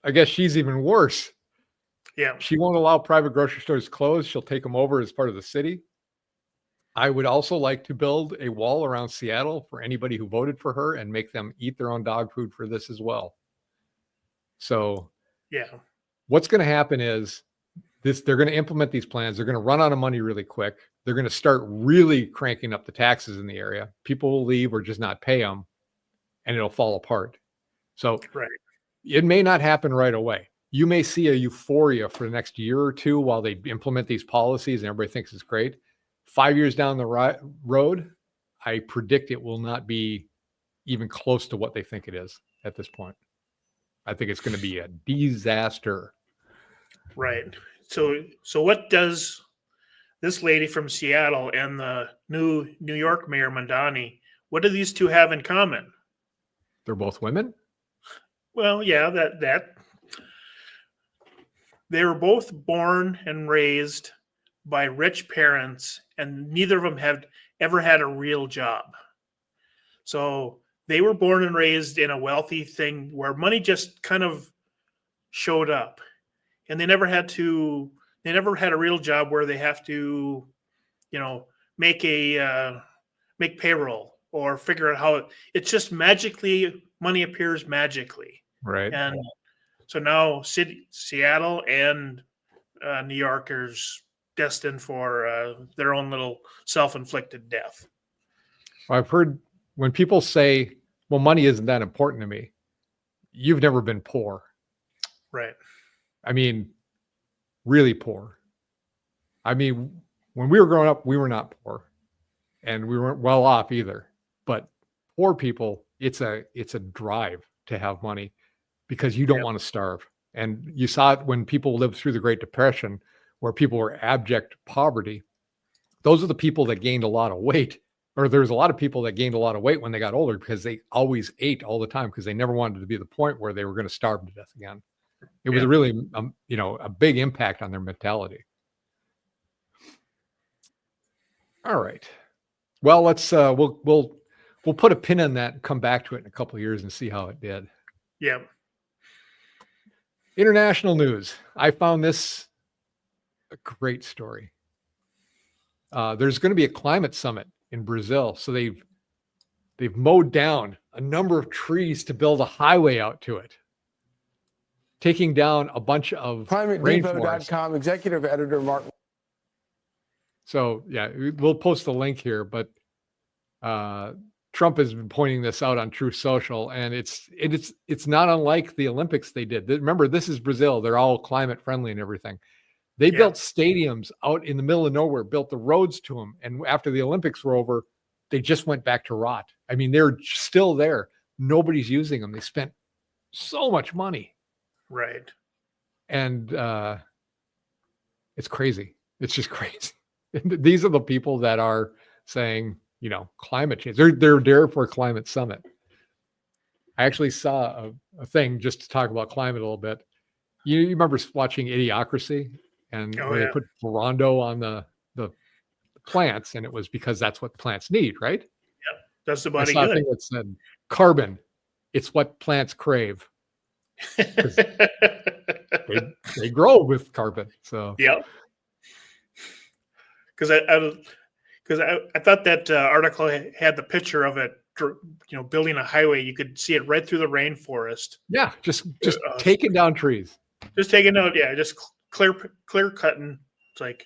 A: I guess she's even worse.
B: Yeah.
A: She won't allow private grocery stores closed. She'll take them over as part of the city. I would also like to build a wall around Seattle for anybody who voted for her and make them eat their own dog food for this as well. So what's going to happen is they're going to implement these plans. They're going to run out of money really quick. They're going to start really cranking up the taxes in the area. People will leave or just not pay them, and it'll fall apart. So it may not happen right away. You may see a euphoria for the next year or two while they implement these policies and everybody thinks it's great. 5 years down the road, I predict it will not be even close to what they think it is at this point. I think it's going to be a disaster.
B: Right. So what does this lady from Seattle and the new New York Mayor Mandani, what do these two have in common?
A: They're both women?
B: Well, yeah, that they were both born and raised by rich parents, and neither of them have ever had a real job. So they were born and raised in a wealthy thing where money just kind of showed up, and they never had a real job where they have to, make payroll or figure out how it's just magically money appears magically.
A: Right.
B: And so now Seattle and New Yorkers destined for their own little self-inflicted death.
A: I've heard when people say, well, money isn't that important to me. You've never been poor.
B: Right.
A: I mean, really poor. I mean, when we were growing up, we were not poor, and we weren't well off either. But poor people, it's a drive to have money because you don't want to starve. And you saw it when people lived through the Great Depression, where people were abject poverty. Those are the people that gained a lot of weight, or there's a lot of people that gained a lot of weight when they got older because they always ate all the time because they never wanted to be the point where they were going to starve to death again. It was really, a big impact on their mentality. All right. Well, let's we'll put a pin in that and come back to it in a couple of years and see how it did.
B: Yeah.
A: International news. I found this a great story. There's going to be a climate summit in Brazil, so they've mowed down a number of trees to build a highway out to it, taking down a bunch of
C: ClimateDepot.com executive editor Mark.
A: So yeah, we'll post the link here, but Trump has been pointing this out on Truth Social, and it's not unlike the Olympics they did. Remember, this is Brazil; they're all climate friendly and everything. They built stadiums out in the middle of nowhere, built the roads to them, and after the Olympics were over, they just went back to rot. I mean, they're still there. Nobody's using them. They spent so much money,
B: right?
A: And it's crazy. It's just crazy. These are the people that are saying, climate change. They're there for a climate summit. I actually saw a thing just to talk about climate a little bit. You remember watching Idiocracy, and they put Ferrando on the plants, and it was because that's what plants need, right?
B: Yep, that's the body
A: I saw
B: good.
A: a thing that said carbon. It's what plants crave. they grow with carbon. So
B: because I thought that article had the picture of it, building a highway. You could see it right through the rainforest.
A: Yeah, just taking down trees.
B: Just taking out, just clear cutting. It's like,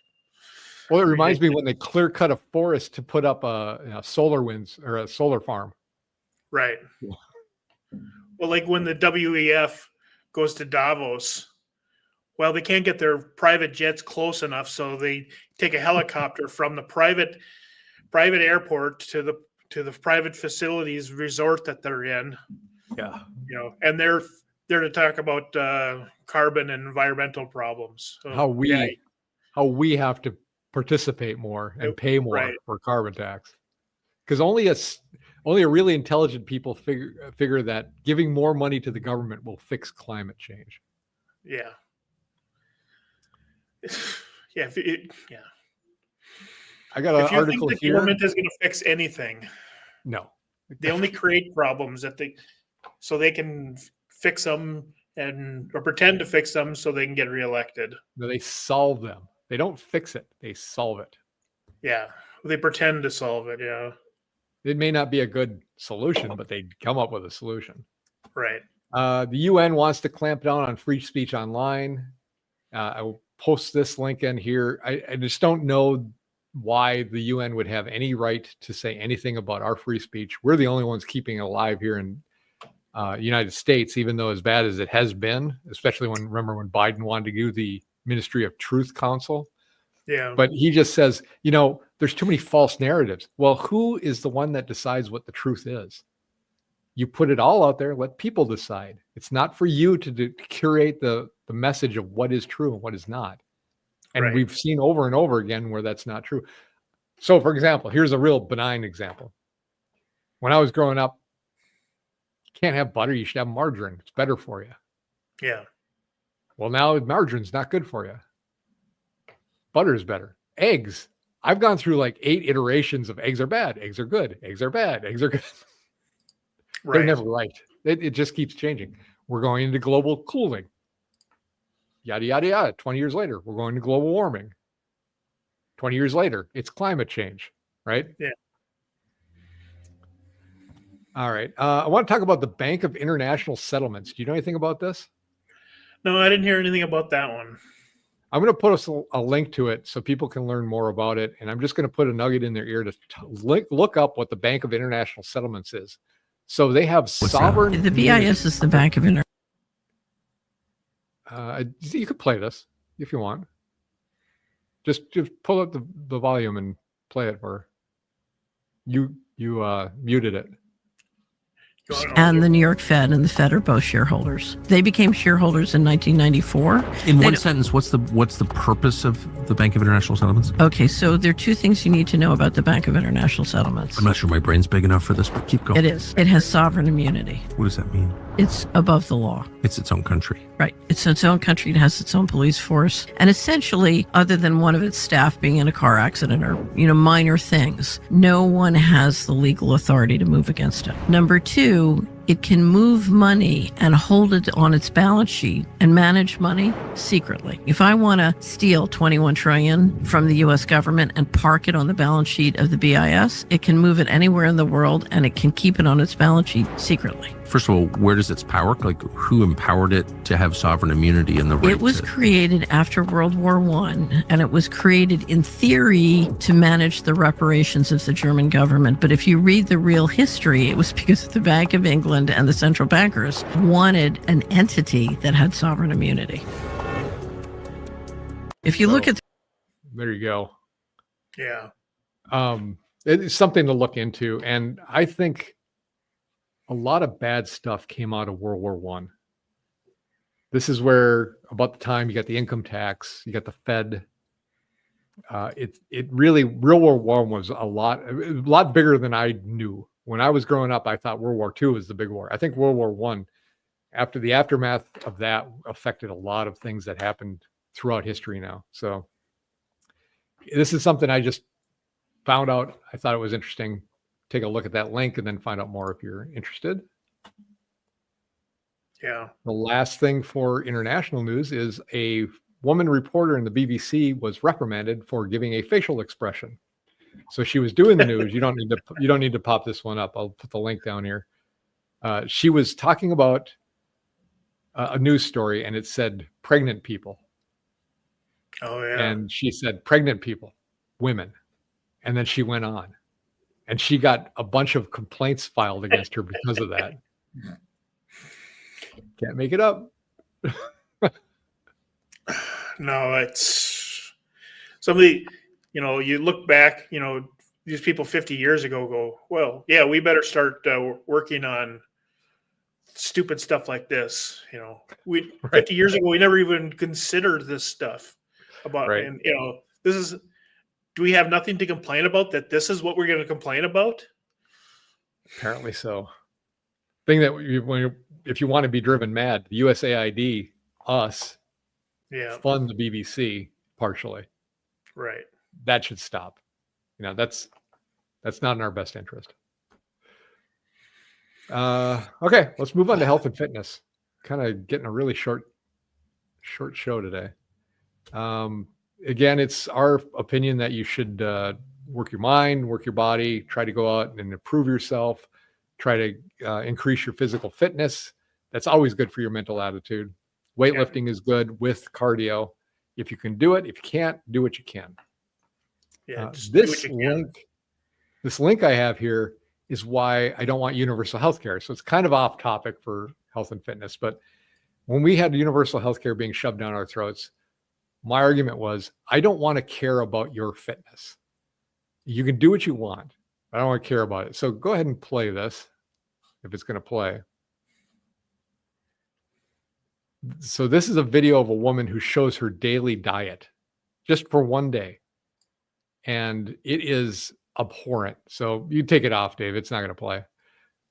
A: well, it reminds me when they clear cut a forest to put up a solar winds or a solar farm.
B: Right. Well, like when the WEF goes to Davos, well, they can't get their private jets close enough, so they take a helicopter from the private airport to the private facilities resort that they're in.
A: Yeah.
B: And they're there to talk about carbon and environmental problems. So,
A: how we have to participate more and pay more for carbon tax, because only a really intelligent people figure that giving more money to the government will fix climate change.
B: Yeah.
A: I got an article
B: think the
A: here.
B: government is going to fix anything.
A: No,
B: they only create problems so they can fix them or pretend to fix them so they can get reelected.
A: No, they solve them. They don't fix it. They solve it.
B: Yeah, they pretend to solve it. Yeah,
A: it may not be a good solution, but they come up with a solution.
B: Right.
A: The UN wants to clamp down on free speech online. I will post this link in here. I just don't know why the UN would have any right to say anything about our free speech. We're the only ones keeping it alive here in United States, even though as bad as it has been, especially when Biden wanted to do the Ministry of Truth Council.
B: Yeah.
A: But he just says, there's too many false narratives. Well, who is the one that decides what the truth is? You put it all out there, let people decide. It's not for you to curate the message of what is true and what is not. And we've seen over and over again where that's not true. So, for example, here's a real benign example. When I was growing up, you can't have butter, you should have margarine. It's better for you.
B: Yeah.
A: Well, now margarine's not good for you. Butter is better. Eggs. I've gone through like 8 iterations of eggs are bad, eggs are good, eggs are bad, eggs are good. They're never right. It just keeps changing. We're going into global cooling. Yada, yada, yada. 20 years later, we're going to global warming. 20 years later, it's climate change, right?
B: Yeah.
A: All right. I want to talk about the Bank of International Settlements. Do you know anything about this?
B: No, I didn't hear anything about that one.
A: I'm going to put us a link to it so people can learn more about it. And I'm just going to put a nugget in their ear to look up what the Bank of International Settlements is. So they have sovereign.
D: The BIS is the Bank of International.
A: You could play this if you want. Just pull up the volume and play it. Or you muted it.
D: And the New York Fed and the Fed are both shareholders. They became shareholders in 1994.
E: In one sentence, what's the purpose of the Bank of International Settlements?
D: Okay, so there are two things you need to know about the Bank of International Settlements.
E: I'm not sure my brain's big enough for this, but keep going.
D: It is. It has sovereign immunity.
E: What does that mean?
D: It's above the law.
E: It's its own country.
D: Right. It's its own country. It has its own police force. And essentially, other than one of its staff being in a car accident or, minor things, no one has the legal authority to move against it. Number two, it can move money and hold it on its balance sheet and manage money secretly. If I want to steal $21 trillion from the U.S. government and park it on the balance sheet of the BIS, it can move it anywhere in the world and it can keep it on its balance sheet secretly.
E: First of all, where does its power? Like, who empowered it to have sovereign immunity and the right?
D: It was created after World War I, and it was created in theory to manage the reparations of the German government. But if you read the real history, it was because the Bank of England and the central bankers wanted an entity that had sovereign immunity. If you look at...
A: There you go.
B: Yeah.
A: It's something to look into. And I think a lot of bad stuff came out of World War One. This is where, about the time you got the income tax, you got the Fed. It really, World War One was a lot bigger than I knew. When I was growing up, I thought World War II was the big war. I think World War One, after the aftermath of that, affected a lot of things that happened throughout history now. So this is something I just found out. I thought it was interesting. Take a look at that link and then find out more if you're interested.
B: Yeah.
A: The last thing for international news is a woman reporter in the BBC was reprimanded for giving a facial expression. So she was doing the news. You don't need to pop this one up. I'll put the link down here. She was talking about a news story, and it said pregnant people.
B: Oh yeah.
A: And she said pregnant people, women, and then she went on. And she got a bunch of complaints filed against her because of that. Can't make it up.
B: No, it's somebody, you look back, these people 50 years ago go, well, yeah, we better start working on stupid stuff like this. 50 years ago, we never even considered this stuff about,
A: right.
B: And, this is, do we have nothing to complain about that this is what we're going to complain about?
A: Apparently so. Thing that if you want to be driven mad, the USAID, us, fund the BBC partially.
B: Right.
A: That should stop. That's not in our best interest. Okay, let's move on to health and fitness. Kind of getting a really short show today. Again, it's our opinion that you should work your mind, work your body, try to go out and improve yourself, try to increase your physical fitness. That's always good for your mental attitude. Weightlifting is good with cardio. If you can do it, if you can't, do what you can.
B: Yeah,
A: this link I have here is why I don't want universal health care. So it's kind of off topic for health and fitness. But when we had universal health care being shoved down our throats, my argument was, I don't want to care about your fitness. You can do what you want. I don't want to care about it. So go ahead and play this if it's going to play. So this is a video of a woman who shows her daily diet just for one day. And it is abhorrent. So you take it off, Dave. It's not going to play.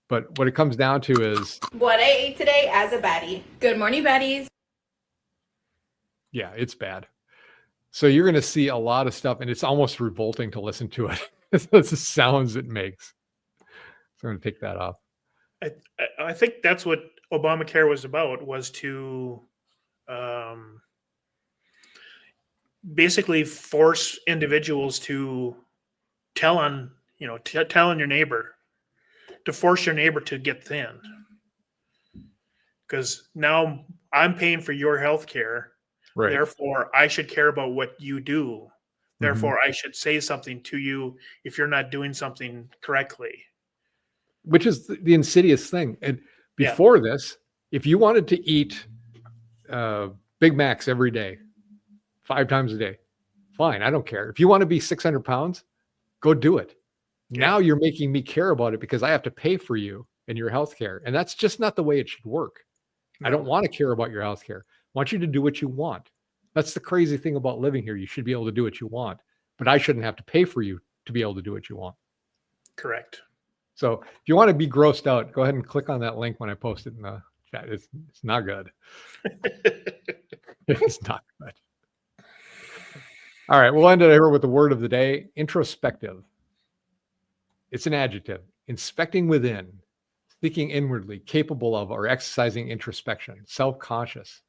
A: But what it comes down to is
F: what I ate today as a baddie. Good morning, baddies.
A: Yeah, it's bad. So you're going to see a lot of stuff, and it's almost revolting to listen to it. It's the sounds it makes. So I'm going to take that off.
B: I think that's what Obamacare was about, was to basically force individuals to tell on your neighbor, to force your neighbor to get thin. Because now I'm paying for your health care. Right. Therefore, I should care about what you do. Therefore, I should say something to you if you're not doing something correctly.
A: Which is the insidious thing. And before this, if you wanted to eat Big Macs every day, 5 times a day. Fine. I don't care. If you want to be 600 pounds, go do it. Now you're making me care about it because I have to pay for you and your health care. And that's just not the way it should work. No. I don't want to care about your health care. I want you to do what you want. That's the crazy thing about living here. You should be able to do what you want, but I shouldn't have to pay for you to be able to do what you want.
B: Correct.
A: So if you want to be grossed out, go ahead and click on that link when I post it in the chat. It's not good. It's not good. All right. We'll end it here with the word of the day, introspective. It's an adjective, inspecting within, thinking inwardly, capable of or exercising introspection, self-conscious.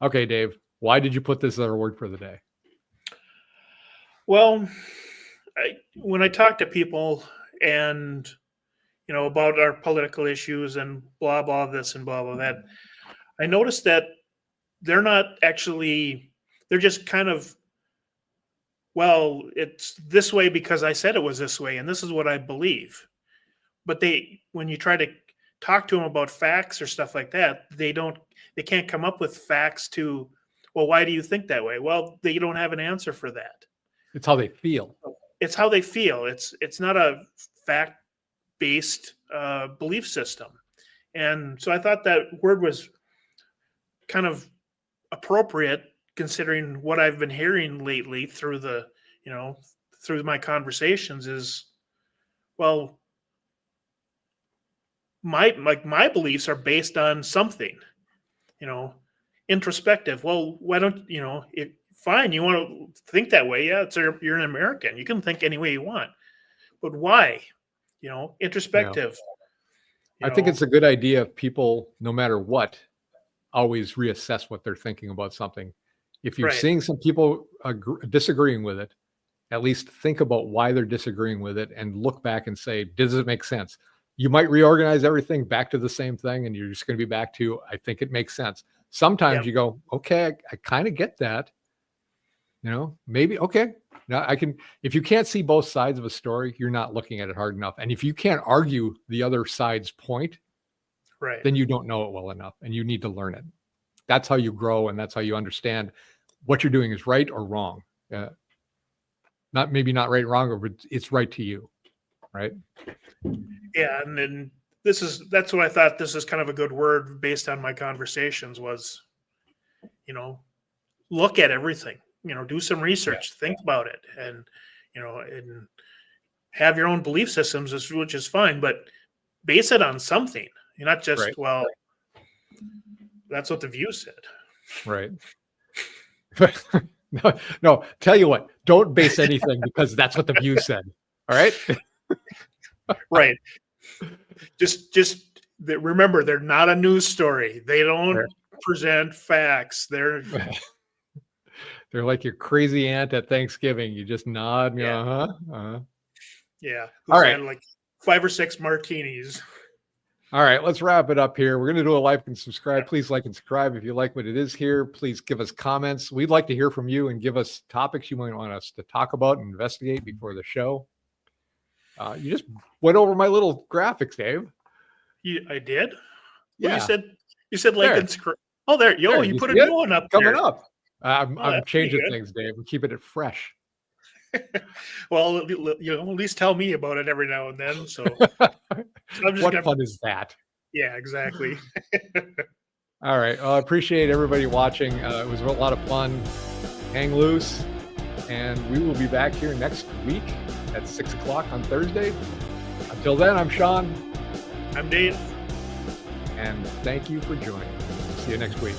A: Okay, Dave, why did you put this as our word for the day?
B: Well, when I talk to people and, about our political issues and blah, blah, this and blah, blah, that, I noticed that they're not actually, they're just kind of, well, it's this way because I said it was this way, and this is what I believe. But when you try to talk to them about facts or stuff like that, they can't come up with facts to, well, why do you think that way? Well, they don't have an answer for that.
A: It's how they feel.
B: It's how they feel. It's not a fact-based belief system. And so I thought that word was kind of appropriate considering what I've been hearing lately through through my conversations is, well, my beliefs are based on something, introspective. Well, why don't, fine, you want to think that way. Yeah, you're an American. You can think any way you want, but why? Introspective.
A: I think it's a good idea if people, no matter what, always reassess what they're thinking about something. If you're seeing some people disagreeing with it, at least think about why they're disagreeing with it and look back and say, does it make sense? You might reorganize everything back to the same thing and you're just going to be back to, I think it makes sense. Sometimes you go, okay, I kind of get that. Maybe, okay. Now I can, if you can't see both sides of a story, you're not looking at it hard enough. And if you can't argue the other side's point, then you don't know it well enough and you need to learn it. That's how you grow. And that's how you understand what you're doing is right or wrong. Maybe not right or wrong, but it's right to you. Right.
B: Yeah. And then that's what I thought this is kind of a good word based on my conversations was, look at everything, do some research, think about it and have your own belief systems, which is fine, but base it on something. You're not just, well, that's what the View said.
A: Right. No, tell you what, don't base anything because that's what the View said. All right.
B: Right. Just remember, they're not a news story. They don't present facts. They're
A: like your crazy aunt at Thanksgiving. You just nod.
B: Yeah.
A: Yeah.
B: All right. Like 5 or 6 martinis.
A: All right, let's wrap it up here. We're going to do a like and subscribe. Please like and subscribe if you like what it is here. Please give us comments. We'd like to hear from you and give us topics you might want us to talk about and investigate before the show. You just went over my little graphics, Dave.
B: I did?
A: Yeah.
B: Well, you said like and subscribe. Oh, there. You put a new one up
A: coming
B: there.
A: Up. I'm changing things, Dave. We're keeping it fresh.
B: Well, at least tell me about it every now and then. So,
A: what fun is that?
B: Yeah, exactly.
A: All right. Well, I appreciate everybody watching. It was a lot of fun. Hang loose, and we will be back here next week at 6 o'clock on Thursday. Until then, I'm Sean.
B: I'm Dave.
A: And thank you for joining. See you next week.